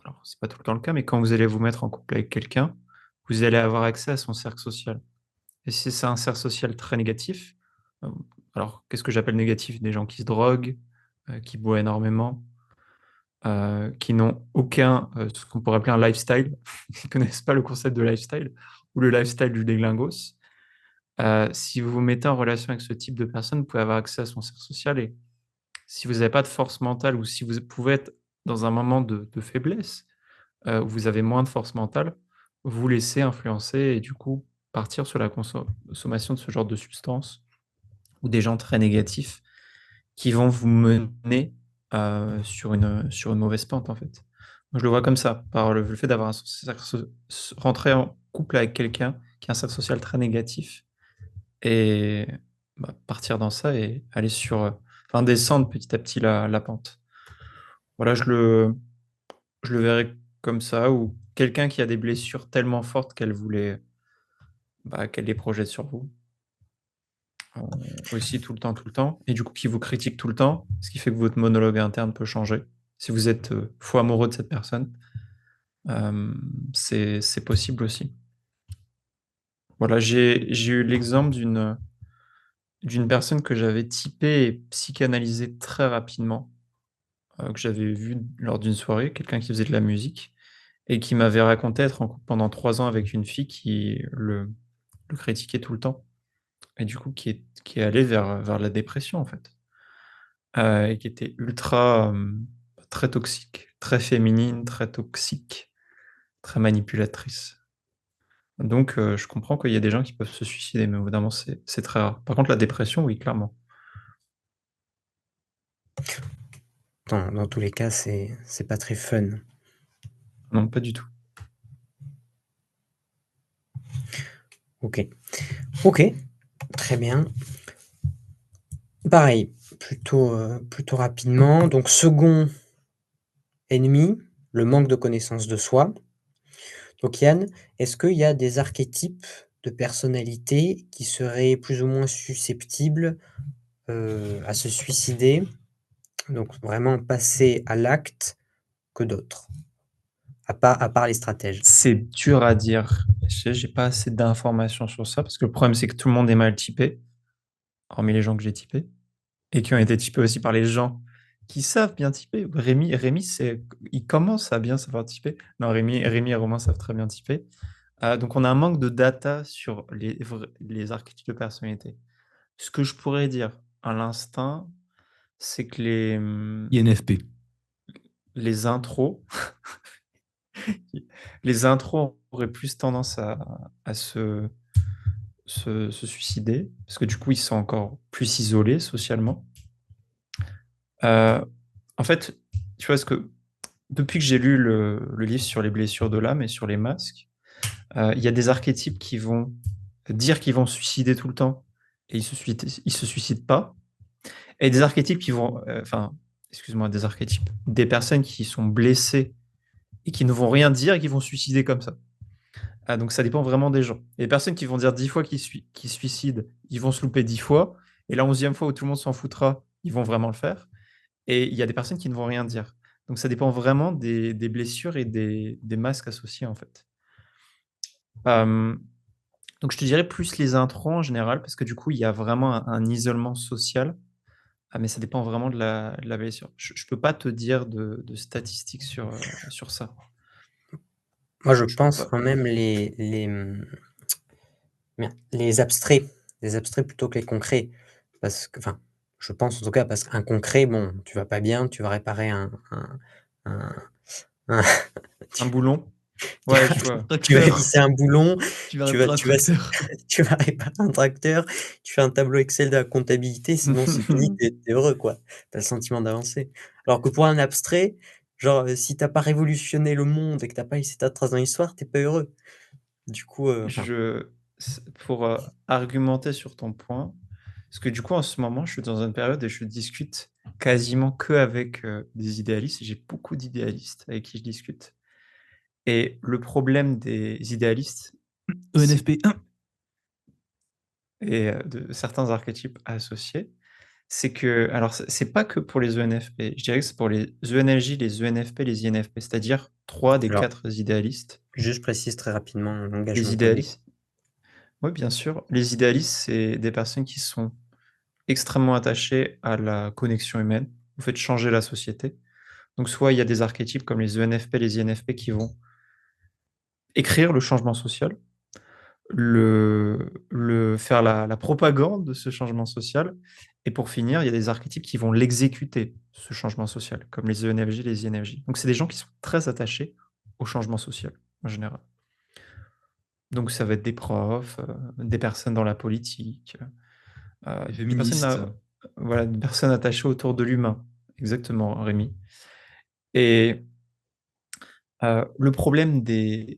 [SPEAKER 3] alors c'est pas tout le temps le cas, mais quand vous allez vous mettre en couple avec quelqu'un, vous allez avoir accès à son cercle social. Et si c'est un cercle social très négatif, heu, alors qu'est-ce que j'appelle négatif? Des gens qui se droguent, qui boivent énormément, qui n'ont aucun, ce qu'on pourrait appeler un lifestyle. Ils ne connaissent pas le concept de lifestyle ou le lifestyle du déglingoss. Si vous vous mettez en relation avec ce type de personne, vous pouvez avoir accès à son cercle social et si vous n'avez pas de force mentale ou si vous pouvez être dans un moment de faiblesse, où vous avez moins de force mentale, vous laissez influencer et du coup partir sur la consommation de ce genre de substances ou des gens très négatifs qui vont vous mener, sur une mauvaise pente, en fait. Moi, je le vois comme ça, par le fait d'avoir un cercle rentrer en couple avec quelqu'un qui a un cercle social très négatif et bah, partir dans ça et aller sur, enfin descendre petit à petit la pente. Voilà, je le verrais comme ça ou quelqu'un qui a des blessures tellement fortes qu'elle les projette sur vous, heu, aussi tout le temps et du coup qui vous critique tout le temps, ce qui fait que votre monologue interne peut changer. Si vous êtes, fou amoureux de cette personne, c'est possible aussi. Voilà, j'ai eu l'exemple d'une personne que j'avais typée et psychanalysée très rapidement, que j'avais vue lors d'une soirée, quelqu'un qui faisait de la musique et qui m'avait raconté être en couple pendant 3 ans avec une fille qui le critiquait tout le temps et du coup qui est allé vers la dépression, en fait, et qui était ultra, très toxique, très féminine, très toxique, très manipulatrice. Donc je comprends qu'il y a des gens qui peuvent se suicider, mais évidemment c'est très rare. Par contre la dépression, oui, clairement.
[SPEAKER 1] Dans tous les cas, c'est pas très fun.
[SPEAKER 3] Non, pas du tout.
[SPEAKER 1] OK. OK, très bien. Pareil, plutôt rapidement, donc second ennemi, le manque de connaissance de soi. Donc Yann, est-ce qu'il y a des archétypes de personnalité qui seraient plus ou moins susceptibles, à se suicider, donc vraiment passer à l'acte que d'autres? À part les stratèges.
[SPEAKER 3] C'est dur à dire. J'ai pas assez d'informations sur ça parce que le problème, c'est que tout le monde est mal typé, hormis les gens que j'ai typés et qui ont été typés aussi par les gens qui savent bien typer. Rémi, il commence à bien savoir typer. Non, Rémi et Romain savent très bien typer. Donc on a un manque de data sur les archétypes de personnalité. Ce que je pourrais dire à l'instinct, c'est que
[SPEAKER 2] INFP.
[SPEAKER 3] les intros les intros auraient plus tendance à se suicider parce que du coup, ils sont encore plus isolés socialement. Heu, En fait, tu vois, depuis que j'ai lu le livre sur les blessures de l'âme et sur les masques, il y a des archétypes qui vont dire qu'ils vont se suicider tout le temps et ils se suicident pas et des archétypes qui vont, enfin, excuse-moi, des archétypes, des personnes qui sont blessées et qui ne vont rien dire et qui vont se suicider comme ça. Ah, donc ça dépend vraiment des gens. Il y a des personnes qui vont dire 10 fois qu'ils se suicident, ils vont se louper 10 fois et la 11e fois où tout le monde s'en foutra, ils vont vraiment le faire et il y a des personnes qui ne vont rien dire. Donc ça dépend vraiment des blessures et des masques associés, en fait. Hem, donc je te dirais plus les intros en général parce que du coup, il y a vraiment un isolement social. Ah, mais ça dépend vraiment de la blessure. Je peux pas te dire de statistiques sur ça.
[SPEAKER 1] Moi, je
[SPEAKER 3] Je peux
[SPEAKER 1] pense
[SPEAKER 3] pas.
[SPEAKER 1] quand même merde, les abstraits plutôt que les concrets. Parce que, enfin, je pense en tout cas, parce qu'un concret, bon, tu vas pas bien, tu vas réparer un- un-
[SPEAKER 3] Un
[SPEAKER 1] tu,
[SPEAKER 3] boulon?
[SPEAKER 1] tu
[SPEAKER 3] Ouais,
[SPEAKER 1] vas,
[SPEAKER 3] je vois.
[SPEAKER 1] tu vas
[SPEAKER 2] Tracteur.
[SPEAKER 1] visser un boulon,
[SPEAKER 2] Tu vas
[SPEAKER 1] tu vas,
[SPEAKER 2] réparer un
[SPEAKER 1] tu vas,
[SPEAKER 2] tracteur.
[SPEAKER 1] tu vas réparer un tracteur, tu fais un tableau Excel de la comptabilité, c'est bon, c'est fini, t'es heureux, quoi. T'as le sentiment d'avancer. Alors que pour un abstrait, genre, si t'as pas révolutionné le monde et que t'as pas laissé ta trace dans l'histoire, t'es pas heureux. Du coup, enfin,
[SPEAKER 3] Je pour, argumenter sur ton point, parce que du coup, en ce moment, je suis dans une période et je discute quasiment qu'avec, des idéalistes. J'ai beaucoup d'idéalistes avec qui je discute et le problème des idéalistes, c'est
[SPEAKER 2] ENFP 1.
[SPEAKER 3] et de certains archétypes associés, c'est que alors c'est pas que pour les ENFP, je dirais que c'est pour les ENLJ, les ENFP, les INFP, c'est-à-dire 3 des
[SPEAKER 1] alors,
[SPEAKER 3] 4 idéalistes.
[SPEAKER 1] juste précise très rapidement,
[SPEAKER 3] Les
[SPEAKER 1] l'engagement codé.
[SPEAKER 3] idéalistes Oui, bien sûr. Les idéalistes, c'est des personnes qui sont extrêmement attachées à la connexion humaine, au fait de changer la société. Donc soit il y a des archétypes comme les ENFP, les INFP qui vont écrire le changement social, faire la propagande de ce changement social. Et pour finir, il y a des archétypes qui vont l'exécuter, ce changement social, comme les ENFJ, les INFJ. Donc c'est des gens qui sont très attachés au changement social, en général. Donc ça va être des profs, des personnes dans la politique,
[SPEAKER 2] Les
[SPEAKER 3] des personnes,
[SPEAKER 2] féministes.
[SPEAKER 3] voilà, des personnes attachées autour de l'humain. Exactement, Rémi. Et le problème des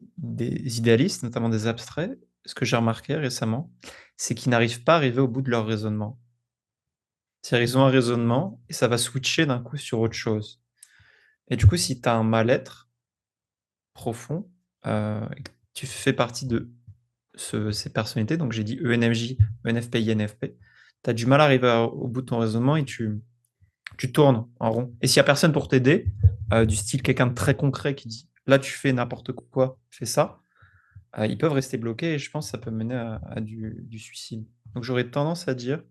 [SPEAKER 3] idéalistes, notamment des abstraits, ce que j'ai remarqué récemment, c'est qu'ils n'arrivent pas à arriver au bout de leur raisonnement. C'est-à-dire, ils ont un raisonnement et ça va switcher d'un coup sur autre chose. Et du coup, si tu as un mal-être profond, et que tu fais partie de ces personnalités, donc j'ai dit ENFJ, ENFP, INFP, tu as du mal à arriver au bout de ton raisonnement et tu tournes en rond. Et s'il n'y a personne pour t'aider, du style quelqu'un de très concret qui dit là tu fais n'importe quoi, fais ça, ils peuvent rester bloqués et je pense que ça peut mener à du suicide. Donc j'aurais tendance à dire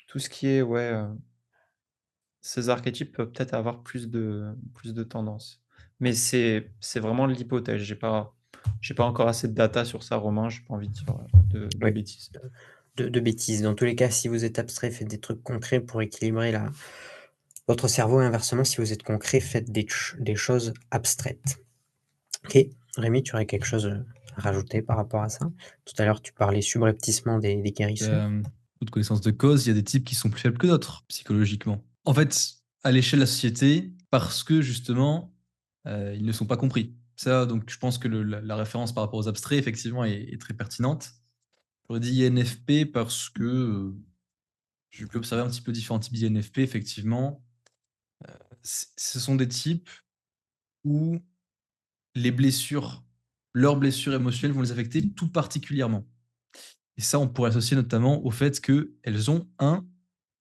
[SPEAKER 3] tout ce qui est ouais, ces archétypes peuvent peut-être avoir plus de tendance. Mais c'est vraiment de l'hypothèse. J'ai pas encore assez de data sur ça, Romain. J'ai pas envie de dire de
[SPEAKER 1] Oui,
[SPEAKER 3] bêtises.
[SPEAKER 1] de bêtises. Dans tous les cas, si vous êtes abstrait, faites des trucs concrets pour équilibrer votre cerveau et inversement, si vous êtes concret, faites des choses abstraites. Ok, Rémi, tu aurais quelque chose à rajouter par rapport à ça? Tout à l'heure, tu parlais subrepticement des guérisseurs.
[SPEAKER 2] Toute connaissance de cause, il y a des types qui sont plus faibles que d'autres, psychologiquement. En fait, à l'échelle de la société, parce que justement, ils ne sont pas compris. Ça, donc je pense que la référence par rapport aux abstraits, effectivement, est très pertinente. J'aurais dit INFP parce que j'ai pu observer un petit peu différents types d'INFP, effectivement. Ce sont des types où les blessures, leurs blessures émotionnelles vont les affecter tout particulièrement. Et ça, on pourrait associer notamment au fait qu'elles ont un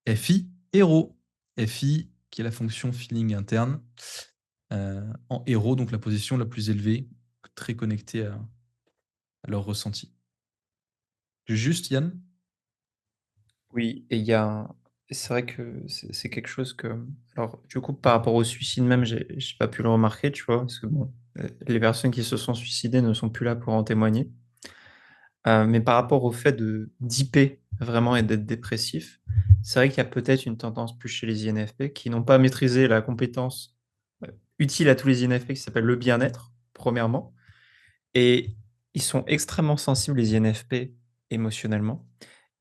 [SPEAKER 2] FI héros. FI, qui est la fonction feeling interne, en héros, donc la position la plus élevée, très connectée à leur ressenti. Juste, Yann?
[SPEAKER 3] Oui, et il y a c'est vrai que c'est quelque chose que alors du coup, par rapport au suicide même, j'ai pas pu le remarquer, tu vois? Parce que bon, les personnes qui se sont suicidées ne sont plus là pour en témoigner. Mais par rapport au fait de d'hyper vraiment et d'être dépressif, c'est vrai qu'il y a peut-être une tendance plus chez les INFP qui n'ont pas maîtrisé la compétence, utile à tous les INFP qui s'appelle le bien-être, premièrement et ils sont extrêmement sensibles les INFP émotionnellement.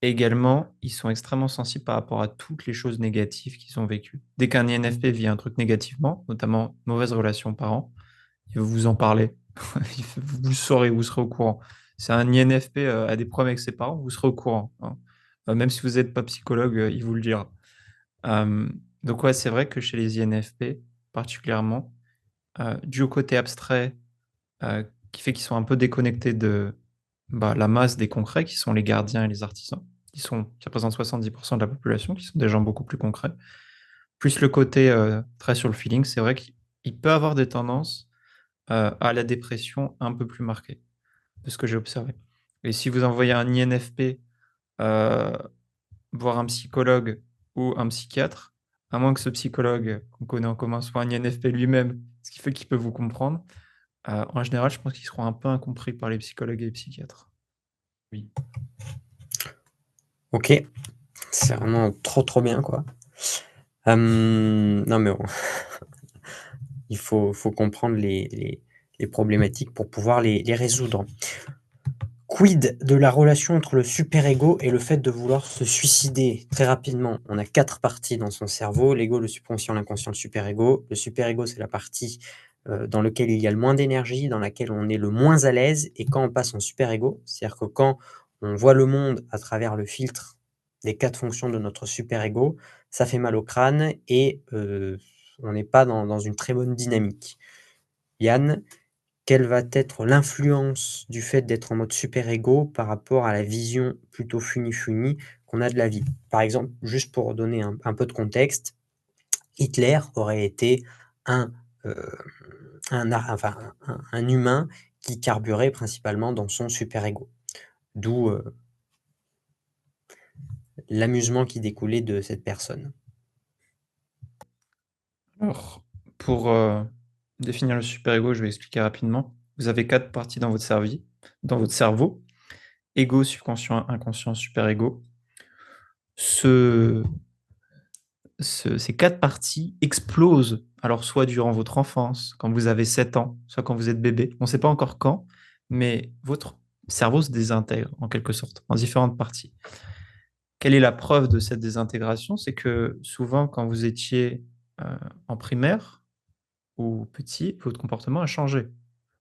[SPEAKER 3] Et également, ils sont extrêmement sensibles par rapport à toutes les choses négatives qu'ils ont vécues. Dès qu'un INFP vit un truc négativement, notamment mauvaise relation parents, il va vous en parler. Vous le saurez, vous serez au courant. Si un INFP a des problèmes avec ses parents, vous serez au courant, hein. Même si vous n'êtes pas psychologue, il vous le dira. Donc ouais, c'est vrai que chez les INFP, particulièrement, dû au côté abstrait, qui fait qu'ils sont un peu déconnectés de la masse des concrets, qui sont les gardiens et les artisans, qui représentent 70% de la population, qui sont des gens beaucoup plus concrets. Plus le côté très sur le feeling, c'est vrai qu'il peut avoir des tendances à la dépression un peu plus marquées, de ce que j'ai observé. Et si vous envoyez un INFP voir un psychologue ou un psychiatre, à moins que ce psychologue qu'on connaît en commun soit un INFP lui-même, ce qui fait qu'il peut vous comprendre. En général, je pense qu'ils seront un peu incompris par les psychologues et les psychiatres.
[SPEAKER 2] Oui.
[SPEAKER 1] Ok, c'est vraiment trop bien, quoi. Non, mais bon, il faut comprendre les problématiques pour pouvoir les résoudre. Quid de la relation entre le super-ego et le fait de vouloir se suicider? Très rapidement, on a 4 parties dans son cerveau: l'ego, le subconscient, l'inconscient, le super-ego. Le super-ego, c'est la partie, dans lequel il y a le moins d'énergie, dans laquelle on est le moins à l'aise, et quand on passe en super-ego, c'est-à-dire que quand on voit le monde à travers le filtre des 4 fonctions de notre super-ego, ça fait mal au crâne et on n'est pas dans une très bonne dynamique. Yann, quelle va être l'influence du fait d'être en mode super-ego par rapport à la vision plutôt funi-funi qu'on a de la vie? Par exemple, juste pour donner un peu de contexte, Hitler aurait été un, heu, un humain qui carburait principalement dans son super-ego. D'où, l'amusement qui découlait de cette personne.
[SPEAKER 3] Alors, pour définir le super-ego, je vais expliquer rapidement. Vous avez 4 parties dans votre cerveau: ego, subconscient, inconscient, super-ego. Ce ces 4 parties explosent, alors soit durant votre enfance, quand vous avez 7 ans, soit quand vous êtes bébé. On ne sait pas encore quand, mais votre cerveau se désintègre en quelque sorte, en différentes parties. Quelle est la preuve de cette désintégration? C'est que souvent quand vous étiez, en primaire ou petit, votre comportement a changé.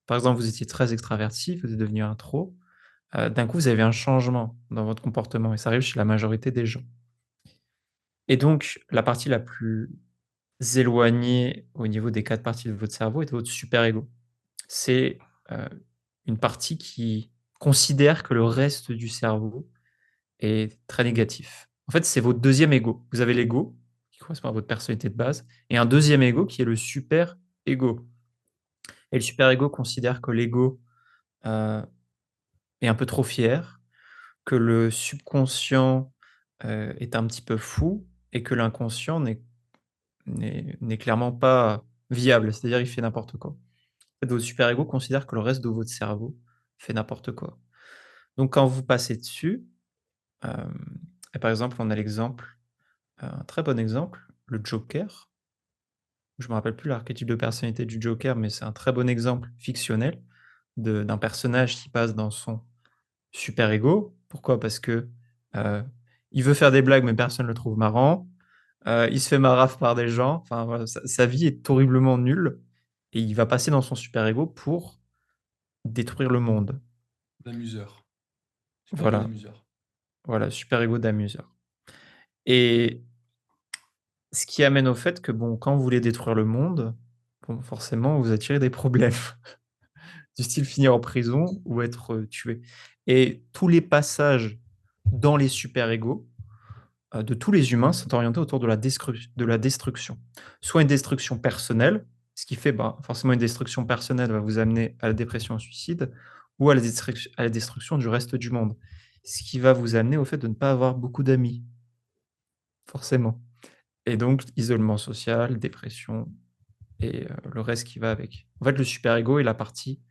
[SPEAKER 3] Par exemple, vous étiez très extraverti, vous êtes devenu intro, d'un coup vous avez un changement dans votre comportement et ça arrive chez la majorité des gens. Et donc la partie la plus éloignée au niveau des 4 parties de votre cerveau est votre super ego. C'est, heu, une partie qui considère que le reste du cerveau est très négatif. En fait, c'est votre deuxième ego. Vous avez l'ego, qui correspond à votre personnalité de base, et un deuxième ego qui est le super ego. Et le super ego considère que l'ego, heu, est un peu trop fier, que le subconscient, est un petit peu fou et que l'inconscient n'est clairement pas viable, c'est-à-dire il fait n'importe quoi. En fait, votre super ego considère que le reste de votre cerveau fait n'importe quoi. Donc quand vous passez dessus, hem et par exemple, on a l'exemple, un très bon exemple, le Joker. Je me rappelle plus l'archétype de personnalité du Joker, mais c'est un très bon exemple fictionnel d'un personnage qui passe dans son super ego. Pourquoi? Parce que, heu, il veut faire des blagues, mais personne ne le trouve marrant. Il se fait marave par des gens. Enfin voilà, sa vie est horriblement nulle et il va passer dans son super ego pour détruire le monde.
[SPEAKER 2] L'amuseur. Super ego
[SPEAKER 3] Voilà,
[SPEAKER 2] d'amuseur.
[SPEAKER 3] voilà, super ego d'amuseur et ce qui amène au fait que bon, quand vous voulez détruire le monde, bon, forcément vous attirez des problèmes. Du style finir en prison ou être, tué et tous les passages dans les super égos, de tous les humains sont orientés autour de la destruction. Soit une destruction personnelle, ce qui fait, ben, forcément une destruction personnelle va vous amener à la dépression, au suicide ou à la destruction du reste du monde. Ce qui va vous amener au fait de ne pas avoir beaucoup d'amis, forcément et donc isolement social, dépression et le reste qui va avec. En fait, le super ego est la partie,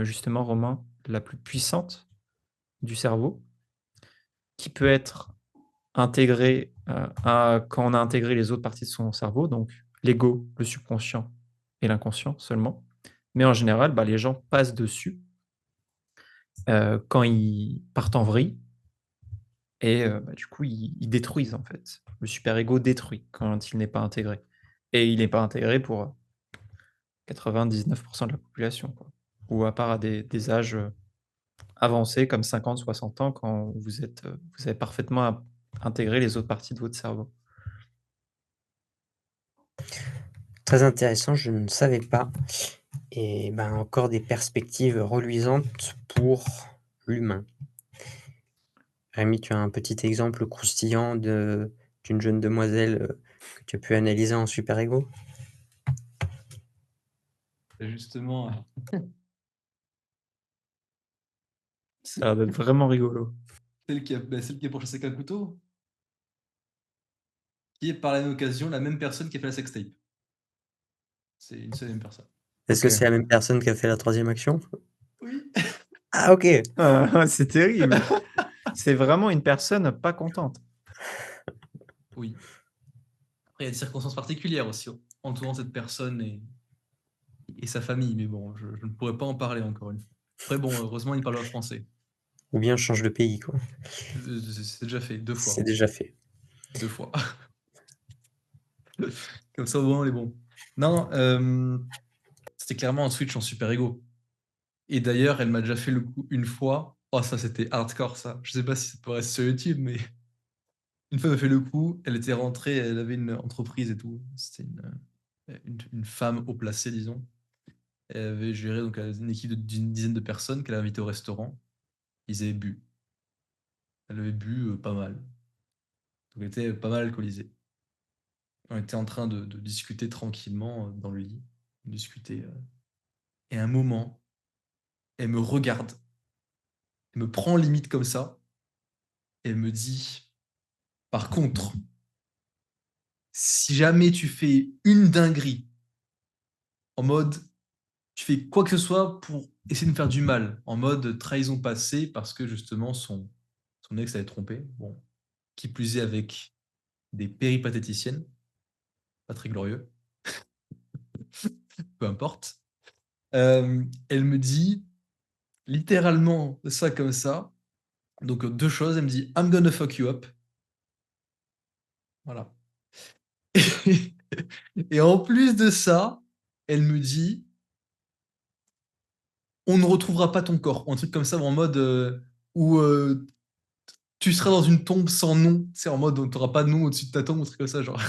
[SPEAKER 3] justement, Romain, la plus puissante du cerveau, qui peut être intégrée, quand on a intégré les autres parties de son cerveau, donc l'ego, le subconscient et l'inconscient seulement. Mais en général, bah, les gens passent dessus, quand ils partent en vrille et bah, du coup, ils détruisent, en fait. Le super ego détruit quand il n'est pas intégré et il n'est pas intégré pour 99 de la population, quoi. Ou à part à des âges, avancés comme 50-60 ans quand vous avez parfaitement intégré les autres parties de votre cerveau.
[SPEAKER 1] Très intéressant, je ne savais pas et ben, encore des perspectives reluisantes pour l'humain. Rémi, tu as un petit exemple croustillant d'une jeune demoiselle, que tu as pu analyser en super ego?
[SPEAKER 2] Et justement,
[SPEAKER 3] Ça a l'air d'être vraiment rigolo.
[SPEAKER 2] celle qui a pourchassé avec un couteau. qui est par la même occasion la même personne qui a fait la sextape. C'est une seule et même personne.
[SPEAKER 1] Est-ce que
[SPEAKER 3] Ok.
[SPEAKER 1] c'est la même personne qui a fait la troisième action?
[SPEAKER 2] Oui.
[SPEAKER 1] Ah, ok.
[SPEAKER 3] C'est terrible. C'est vraiment une personne pas contente.
[SPEAKER 2] Oui. Après, il y a des circonstances particulières aussi entourant cette personne et sa famille, mais bon, je ne pourrais pas en parler encore une fois. Après, bon, heureusement, il parle français.
[SPEAKER 1] Ou bien change de pays, quoi.
[SPEAKER 2] C'est déjà fait, 2
[SPEAKER 1] C'est
[SPEAKER 2] fois.
[SPEAKER 1] déjà fait.
[SPEAKER 2] 2 fois. Comme ça, au moins, on est bon. Non, c'était clairement un switch en super ego. Et d'ailleurs, elle m'a déjà fait le coup une fois. Oh, ça, c'était hardcore, ça. Je sais pas si ça peut rester sur YouTube, mais une fois, elle m'a fait le coup. Elle était rentrée, elle avait une entreprise et tout. C'était une femme haut placée, disons. Elle avait géré donc une équipe d'une dizaine de personnes qu'elle a invitées au restaurant. Ils avaient bu. Elle avait bu pas mal. Donc elle était pas mal alcoolisée. On était en train de discuter tranquillement dans le lit. Discuter. Et à un moment, elle me regarde. Elle me prend limite comme ça. Et elle me dit, par contre, si jamais tu fais une dinguerie, en mode, tu fais quoi que ce soit pour essayer de me faire du mal, en mode trahison passée, parce que justement son ex avait trompé, bon, qui plus est avec des péripatéticiennes, pas très glorieux, peu importe. Elle me dit littéralement ça comme ça. Donc deux choses, elle me dit I'm gonna fuck you up. Voilà. Et en plus de ça, elle me dit on ne retrouvera pas ton corps. Un truc comme ça, en mode où tu seras dans une tombe sans nom. C'est en mode, on n'aura pas de nom au-dessus de ta tombe, un truc comme ça, genre.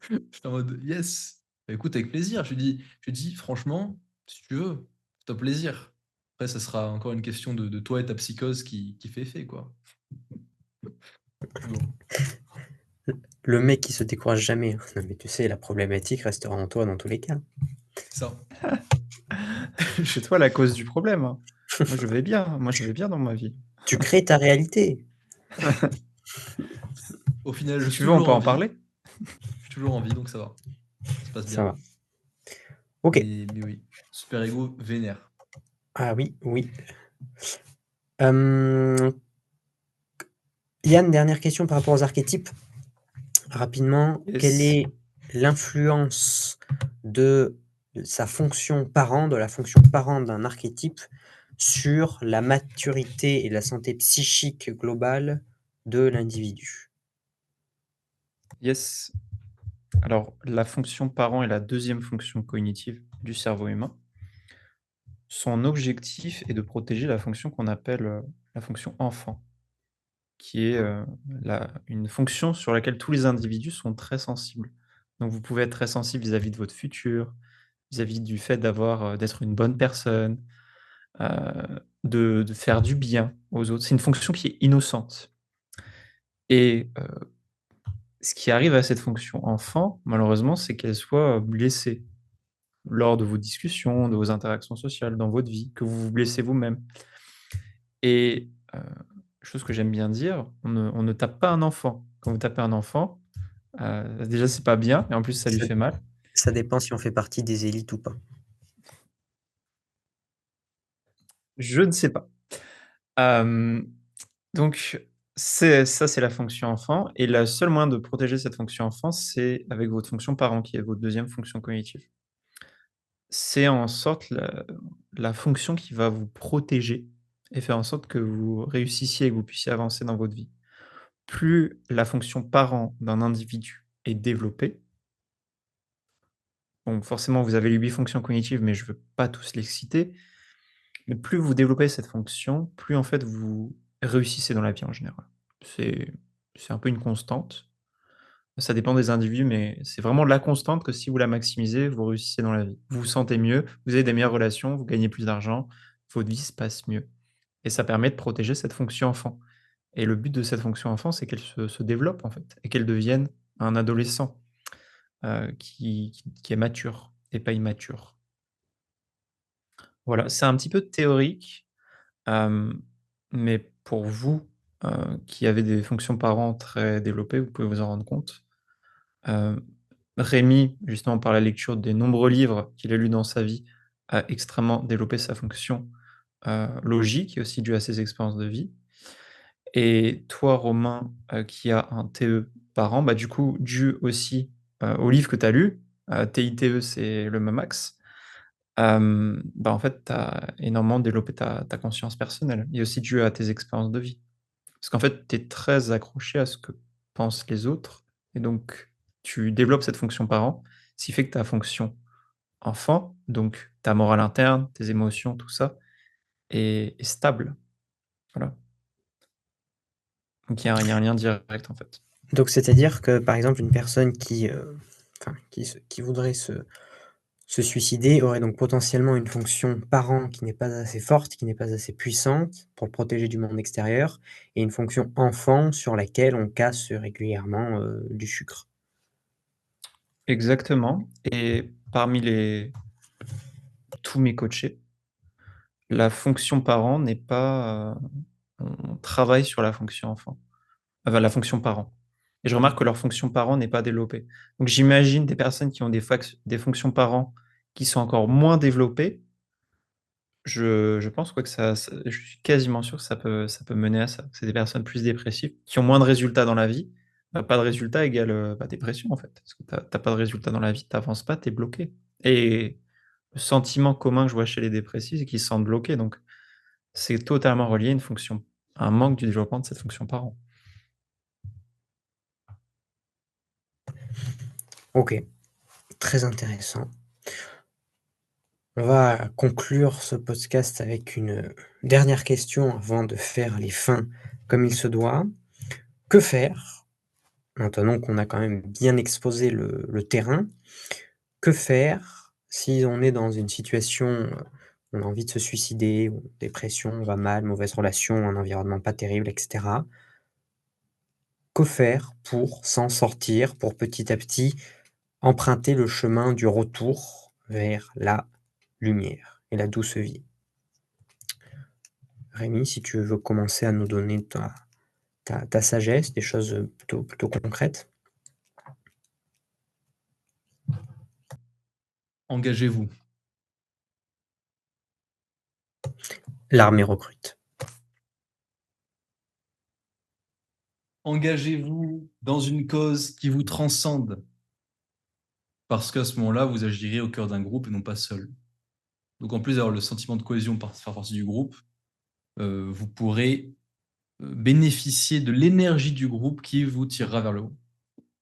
[SPEAKER 2] J'étais en mode, yes. Bah, écoute, avec plaisir. Je dis, franchement, si tu veux, c'est un plaisir. Après, ça sera encore une question de toi et ta psychose qui fait effet, quoi. Bon,
[SPEAKER 1] Le mec qui se décourage jamais. Non, mais tu sais, la problématique restera en toi dans tous les cas.
[SPEAKER 2] c'est ça.
[SPEAKER 3] C'est toi la cause du problème, hein. Moi, je vais bien. Moi, je vais bien dans ma vie.
[SPEAKER 1] Tu crées ta réalité.
[SPEAKER 2] Au final, je
[SPEAKER 3] Si
[SPEAKER 2] suis
[SPEAKER 3] tu veux, on
[SPEAKER 2] toujours
[SPEAKER 3] peut
[SPEAKER 2] en
[SPEAKER 3] en
[SPEAKER 2] vie.
[SPEAKER 3] parler.
[SPEAKER 2] Je suis toujours en vie, donc ça va. Ça se passe
[SPEAKER 1] Ça
[SPEAKER 2] bien.
[SPEAKER 1] va. Ok.
[SPEAKER 2] Mais oui, super ego vénère.
[SPEAKER 1] Ah oui, oui. Yann, dernière question par rapport aux archétypes. Rapidement, quelle
[SPEAKER 3] Yes.
[SPEAKER 1] est l'influence de sa fonction parent, de la fonction parent d'un archétype sur la maturité et la santé psychique globale de l'individu?
[SPEAKER 3] Yes. Alors, la fonction parent est la deuxième fonction cognitive du cerveau humain. Son objectif est de protéger la fonction qu'on appelle la fonction enfant, qui est une fonction sur laquelle tous les individus sont très sensibles. Donc, vous pouvez être très sensible vis-à-vis de votre futur, vis-à-vis du fait d'être une bonne personne, de faire du bien aux autres. C'est une fonction qui est innocente. Et ce qui arrive à cette fonction enfant, malheureusement, c'est qu'elle soit blessée lors de vos discussions, de vos interactions sociales, dans votre vie, que vous vous blessez vous-même. Et chose que j'aime bien dire, on ne tape pas un enfant. Quand vous tapez un enfant, déjà, c'est pas bien et en plus, ça lui
[SPEAKER 1] Ça,
[SPEAKER 3] fait mal.
[SPEAKER 1] ça dépend si on fait partie des élites ou pas.
[SPEAKER 3] Je ne sais pas. Hem, donc c'est la fonction enfant et la seule moyen de protéger cette fonction enfant, c'est avec votre fonction parent qui est votre deuxième fonction cognitive. C'est en sorte la fonction qui va vous protéger et faire en sorte que vous réussissiez et que vous puissiez avancer dans votre vie. Plus la fonction parent d'un individu est développée, donc forcément vous avez les 8 fonctions cognitives, mais je ne veux pas tous les citer, mais plus vous développez cette fonction, plus en fait vous réussissez dans la vie en général. C'est c'est un peu une constante. Ça dépend des individus, mais c'est vraiment la constante que si vous la maximisez, vous réussissez dans la vie. Vous vous sentez mieux, vous avez des meilleures relations, vous gagnez plus d'argent, votre vie se passe mieux et ça permet de protéger cette fonction enfant et le but de cette fonction enfant, c'est qu'elle se développe en fait et qu'elle devienne un adolescent, qui est mature et pas immature. Voilà, c'est un petit peu théorique, hem, mais pour vous, qui avaient des fonctions parents très développées, vous pouvez vous en rendre compte. Heu, Rémi, justement par la lecture des nombreux livres qu'il a lus dans sa vie, a extrêmement développé sa fonction, logique et aussi due à ses expériences de vie. Et toi, Romain, qui a un TE par an, bah, du coup, dû aussi, au livre que tu as lu, TITE, c'est le même axe, bah, en fait, tu as énormément développé ta conscience personnelle et aussi dû à tes expériences de vie. Parce qu'en fait, tu es très accroché à ce que pensent les autres et donc tu développes cette fonction parent, ce qui fait que ta fonction enfant, donc ta morale interne, tes émotions, tout ça, est stable. Voilà. Donc il y a un lien direct, en fait.
[SPEAKER 1] Donc c'est-à-dire que, par exemple, une personne qui voudrait se suicider aurait donc potentiellement une fonction parent qui n'est pas assez forte, qui n'est pas assez puissante pour le protéger du monde extérieur et une fonction enfant sur laquelle on casse régulièrement, du sucre.
[SPEAKER 3] Exactement, et parmi tous mes coachés, la fonction parent n'est pas, on travaille sur la fonction enfant, enfin la fonction parent, et je remarque que leur fonction parent n'est pas développée. Donc j'imagine des personnes qui ont des fonctions parents qui sont encore moins développées. Je pense, quoi, que je suis quasiment sûr que ça peut mener à ça. C'est des personnes plus dépressives, qui ont moins de résultats dans la vie. Pas de résultats égale, bah, dépression, en fait. Parce que tu as pas de résultats dans la vie, tu avances pas, tu es bloqué, et le sentiment commun que je vois chez les dépressifs, c'est qu'ils se sentent bloqués, donc c'est totalement relié à un manque du développement de cette fonction parent.
[SPEAKER 1] OK, très intéressant. On va conclure ce podcast avec une dernière question avant de faire les fins comme il se doit. Que faire, maintenant qu'on a quand même bien exposé le terrain, que faire si on est dans une situation, on a envie de se suicider ou dépression, on va mal, mauvaise relation, un environnement pas terrible et cetera? Que faire pour s'en sortir, pour petit à petit emprunter le chemin du retour vers la lumière et la douce vie? Rémi, si tu veux commencer à nous donner ta sagesse, des choses, plutôt concrètes.
[SPEAKER 2] Engagez-vous.
[SPEAKER 1] L'armée recrute.
[SPEAKER 2] Engagez-vous dans une cause qui vous transcende. Parce qu'à ce moment-là, vous agirez au cœur d'un groupe et non pas seul. Donc en plus d'avoir le sentiment de cohésion par faire partie du groupe, vous pourrez bénéficier de l'énergie du groupe qui vous tirera vers le haut.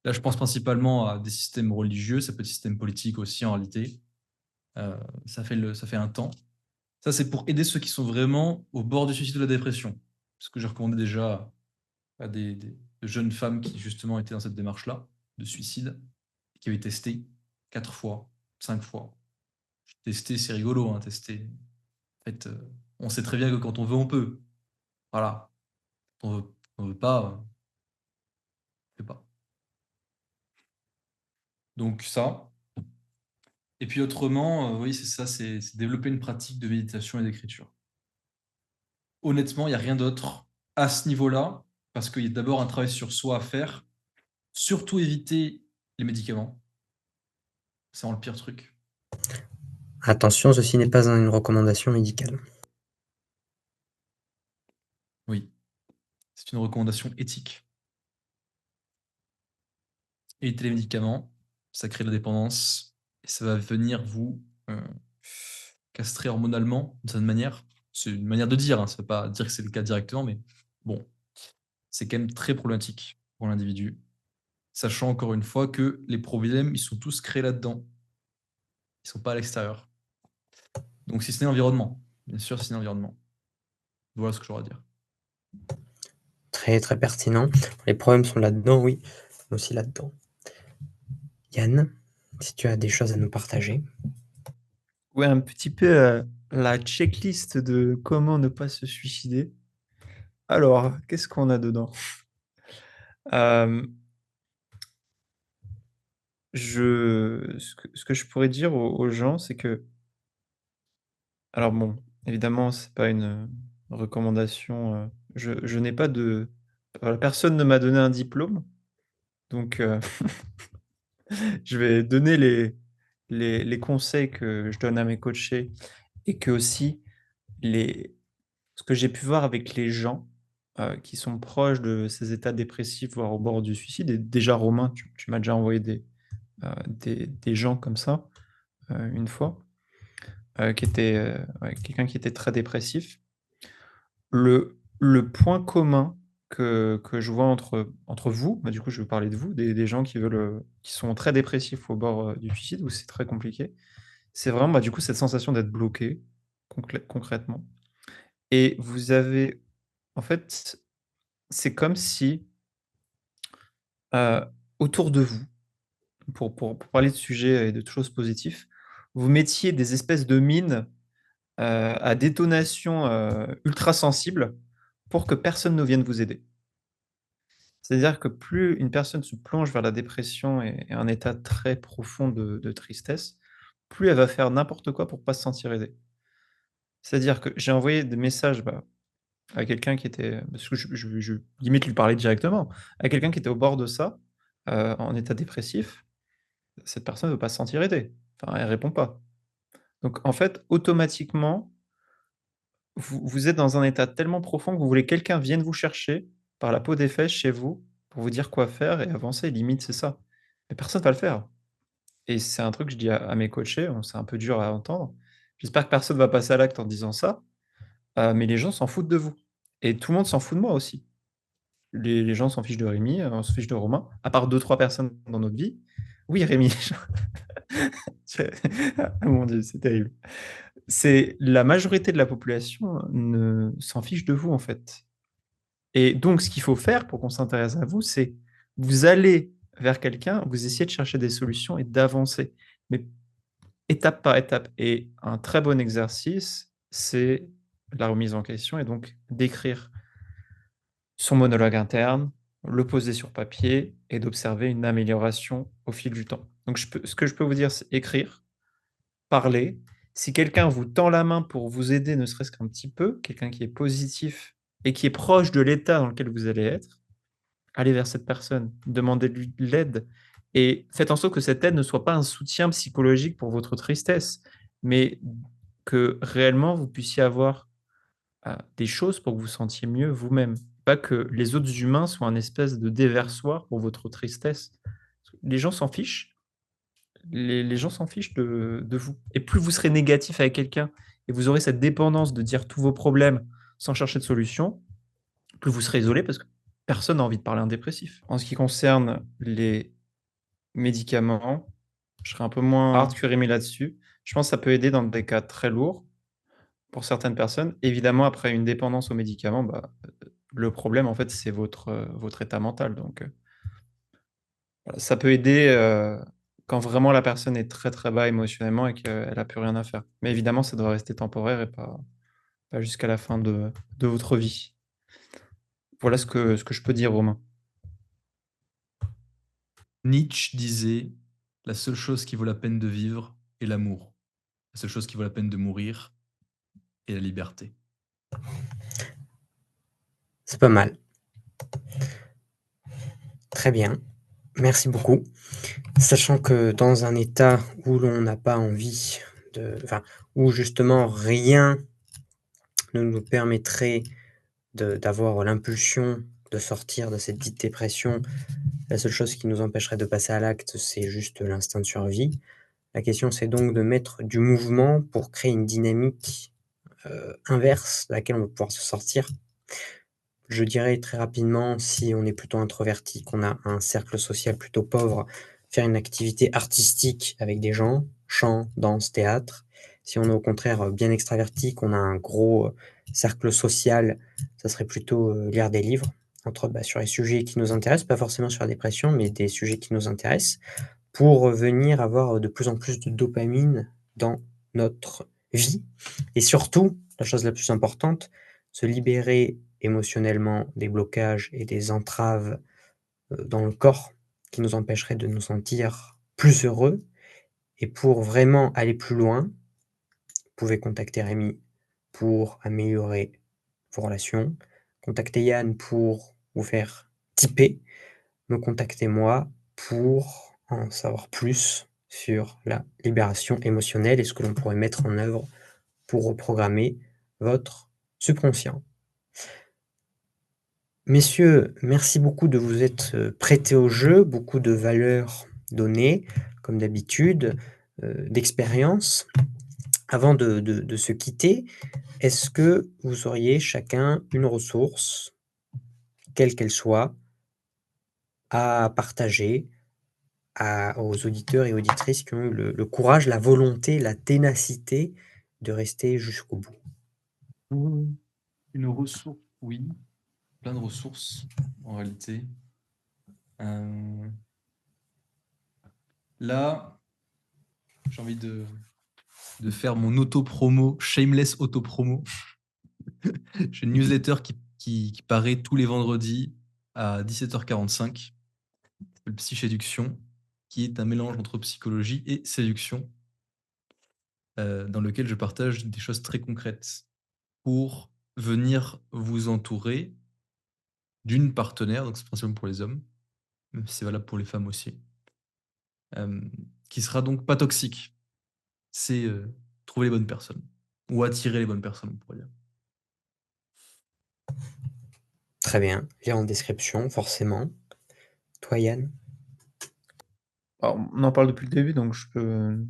[SPEAKER 2] Là, je pense principalement à des systèmes religieux, ça peut être système politique aussi en réalité. Ça fait un temps. Ça, c'est pour aider ceux qui sont vraiment au bord du suicide ou de la dépression. Ce que j'ai recommandé déjà à de jeunes femmes qui justement étaient dans cette démarche-là, de suicide, qui avaient testé 4 fois, 5 fois. Tester, c'est rigolo, hein, tester. En fait, on sait très bien que quand on veut, on peut. Voilà. On veut pas, on peut pas. Donc ça. Et puis autrement, oui, c'est ça, c'est développer une pratique de méditation et d'écriture. Honnêtement, il n'y a rien d'autre à ce niveau-là, parce qu'il y a d'abord un travail sur soi à faire. Surtout éviter les médicaments. C'est vraiment le pire truc.
[SPEAKER 1] Attention, ceci n'est pas une recommandation médicale.
[SPEAKER 2] Oui, c'est une recommandation éthique. Éviter les médicaments, ça crée de la dépendance et ça va venir vous castrer hormonalement d'une certaine manière. C'est une manière de dire, hein, ça ne veut pas dire que c'est le cas directement, mais bon, c'est quand même très problématique pour l'individu. Sachant encore une fois que les problèmes, ils sont tous créés là-dedans. Ils ne sont pas à l'extérieur. Donc si ce n'est l'environnement, bien sûr, si c'est l'environnement. Voilà ce que j'aurais à dire.
[SPEAKER 1] Très, très pertinent. Les problèmes sont là-dedans, oui, mais aussi là-dedans. Yann, si tu as des choses à nous partager?
[SPEAKER 3] Ouais, un petit peu, la checklist de comment ne pas se suicider. Alors, qu'est-ce qu'on a dedans? Hem, ce que je pourrais dire aux gens, c'est que, alors bon, évidemment, c'est pas une, recommandation, je n'ai pas de... Voilà, personne ne m'a donné un diplôme, donc je vais donner les conseils que je donne à mes coachés et que aussi les, ce que j'ai pu voir avec les gens qui sont proches de ces états dépressifs, voire au bord du suicide. Et déjà, Romain, tu m'as déjà envoyé des gens comme ça une fois, qui était ouais, quelqu'un qui était très dépressif. Le point commun que je vois entre vous, bah, du coup, je vais parler de vous, des gens qui veulent, qui sont très dépressifs au bord du suicide, où c'est très compliqué, c'est vraiment bah, du coup cette sensation d'être bloqué concrètement. Et vous avez, en fait, c'est comme si euh, autour de vous, pour parler de sujets et de choses positives, vous mettiez des espèces de mines à détonation ultra sensible pour que personne ne vienne vous aider. C'est-à-dire que plus une personne se plonge vers la dépression et un état très profond de tristesse, plus elle va faire n'importe quoi pour pas se sentir aidée. C'est-à-dire que j'ai envoyé des messages bah, à quelqu'un qui était, parce que je limite lui parler directement, à quelqu'un qui était au bord de ça, en état dépressif. Cette personne ne veut pas se sentir aidée. Enfin, elle répond pas. Donc en fait, automatiquement, vous êtes dans un état tellement profond que vous voulez que quelqu'un vienne vous chercher par la peau des fesses chez vous pour vous dire quoi faire et avancer. Limite, c'est ça. Mais personne va le faire. Et c'est un truc que je dis à mes coachés, bon, c'est un peu dur à entendre. J'espère que personne va passer à l'acte en disant ça, mais les gens s'en foutent de vous. Et tout le monde s'en fout de moi aussi. Les gens s'en fichent de Rémi, on se fiche de Romain, à part deux trois personnes dans notre vie. Oui, Rémi. Ah mon Dieu, c'est terrible. C'est la majorité de la population ne s'en fiche de vous, en fait. Et donc, ce qu'il faut faire pour qu'on s'intéresse à vous, c'est vous allez vers quelqu'un, vous essayez de chercher des solutions et d'avancer. Mais étape par étape. Et un très bon exercice, c'est la remise en question et donc d'écrire son monologue interne, le poser sur papier et d'observer une amélioration au fil du temps. Donc, ce que je peux vous dire, c'est écrire, parler. Si quelqu'un vous tend la main pour vous aider, ne serait-ce qu'un petit peu, quelqu'un qui est positif et qui est proche de l'état dans lequel vous allez être, allez vers cette personne, demandez-lui de l'aide et faites en sorte que cette aide ne soit pas un soutien psychologique pour votre tristesse, mais que réellement vous puissiez avoir des choses pour que vous sentiez mieux vous-même. Pas que les autres humains soient un espèce de déversoir pour votre tristesse. Les gens s'en fichent. Les gens s'en fichent de vous. Et plus vous serez négatif avec quelqu'un et vous aurez cette dépendance de dire tous vos problèmes sans chercher de solution, plus vous serez isolé parce que personne n'a envie de parler à un dépressif. En ce qui concerne les médicaments, je serai un peu moins hard que Rémi là-dessus. Je pense que ça peut aider dans des cas très lourds pour certaines personnes. Évidemment, après une dépendance aux médicaments, bah, le problème, en fait, c'est votre état mental. Donc, voilà, ça peut aider quand vraiment la personne est très très bas émotionnellement et qu'elle n'a plus rien à faire. Mais évidemment, ça doit rester temporaire et pas jusqu'à la fin de votre vie. Voilà ce que je peux dire, Romain.
[SPEAKER 2] Nietzsche disait: la seule chose qui vaut la peine de vivre est l'amour. La seule chose qui vaut la peine de mourir est la liberté.
[SPEAKER 1] C'est pas mal. Très bien. Merci beaucoup. Sachant que dans un état où l'on n'a pas envie enfin, où justement rien ne nous permettrait d'avoir l'impulsion de sortir de cette dite dépression, la seule chose qui nous empêcherait de passer à l'acte, c'est juste l'instinct de survie. La question, c'est donc de mettre du mouvement pour créer une dynamique inverse, de laquelle on va pouvoir se sortir. Je dirais très rapidement, si on est plutôt introverti, qu'on a un cercle social plutôt pauvre, faire une activité artistique avec des gens, chant, danse, théâtre. Si on est au contraire bien extraverti, qu'on a un gros cercle social, ça serait plutôt lire des livres, entre autres sur les sujets qui nous intéressent, pas forcément sur la dépression, mais des sujets qui nous intéressent, pour venir avoir de plus en plus de dopamine dans notre vie. Et surtout, la chose la plus importante, se libérer émotionnellement des blocages et des entraves dans le corps qui nous empêcheraient de nous sentir plus heureux. Et pour vraiment aller plus loin, vous pouvez contacter Rémi pour améliorer vos relations, Contactez Yann pour vous faire typer. Me contactez moi pour en savoir plus sur la libération émotionnelle et ce que l'on pourrait mettre en œuvre pour reprogrammer votre subconscient. Messieurs, merci beaucoup de vous être prêtés au jeu, beaucoup de valeurs données, comme d'habitude, d'expérience. Avant de se quitter, est-ce que vous auriez chacun une ressource, quelle qu'elle soit, à partager aux auditeurs et auditrices qui ont eu le courage, la volonté, la ténacité de rester jusqu'au bout?
[SPEAKER 2] Une ressource, oui. Plein de ressources, en réalité. Là, j'ai envie de faire mon auto-promo, shameless auto-promo. J'ai une newsletter qui paraît tous les vendredis à 17h45, le Psychéduction, qui est un mélange entre psychologie et séduction, dans lequel je partage des choses très concrètes pour venir vous entourer d'une partenaire, donc c'est principalement pour les hommes, même si c'est valable pour les femmes aussi, qui sera donc pas toxique. C'est trouver les bonnes personnes, ou attirer les bonnes personnes, on pourrait dire.
[SPEAKER 1] Très bien, lien en description, forcément. Toi, Yann?
[SPEAKER 3] Alors, on en parle depuis le début, donc je peux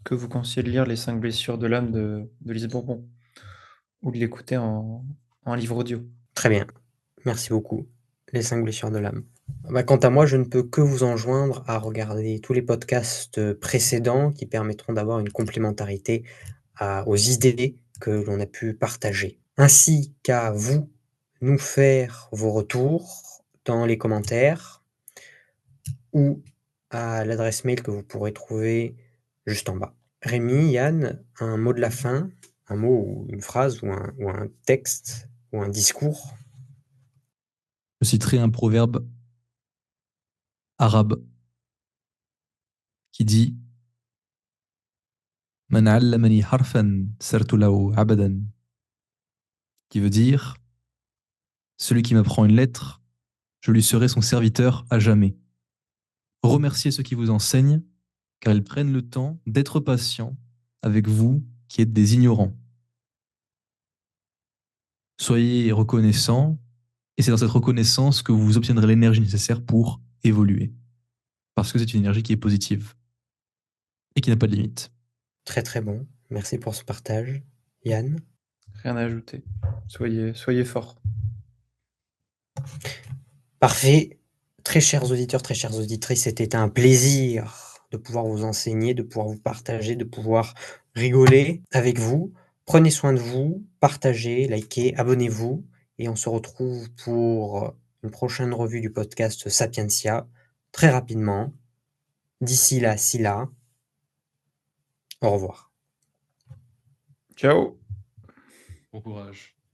[SPEAKER 3] que vous conseiller de lire Les 5 blessures de l'âme de Lise Bourbon, ou de l'écouter en livre audio.
[SPEAKER 1] Très bien, merci beaucoup. Les 5 blessures de l'âme. Bah, quant à moi, je ne peux que vous enjoindre à regarder tous les podcasts précédents qui permettront d'avoir une complémentarité aux idées que l'on a pu partager, ainsi qu'à vous nous faire vos retours dans les commentaires ou à l'adresse mail que vous pourrez trouver juste en bas. Rémi, Yann, un mot de la fin, un mot ou une phrase ou un texte ou un discours?
[SPEAKER 2] Je citerai un proverbe arabe qui dit Man 'allamani harfan sartu lahu 'abadan, qui veut dire celui qui m'apprend une lettre, je lui serai son serviteur à jamais. Remerciez ceux qui vous enseignent, car ils prennent le temps d'être patients avec vous qui êtes des ignorants. Soyez reconnaissants, et c'est dans cette reconnaissance que vous obtiendrez l'énergie nécessaire pour évoluer. Parce que c'est une énergie qui est positive et qui n'a pas de limite.
[SPEAKER 1] Très très bon. Merci pour ce partage. Yann?
[SPEAKER 3] Rien à ajouter. Soyez forts.
[SPEAKER 1] Parfait. Très chers auditeurs, très chères auditrices, c'était un plaisir de pouvoir vous enseigner, de pouvoir vous partager, de pouvoir rigoler avec vous. Prenez soin de vous, partagez, likez, abonnez-vous et on se retrouve pour une prochaine revue du podcast Sapientia très rapidement. D'ici là, au revoir.
[SPEAKER 3] Ciao!
[SPEAKER 2] Bon courage.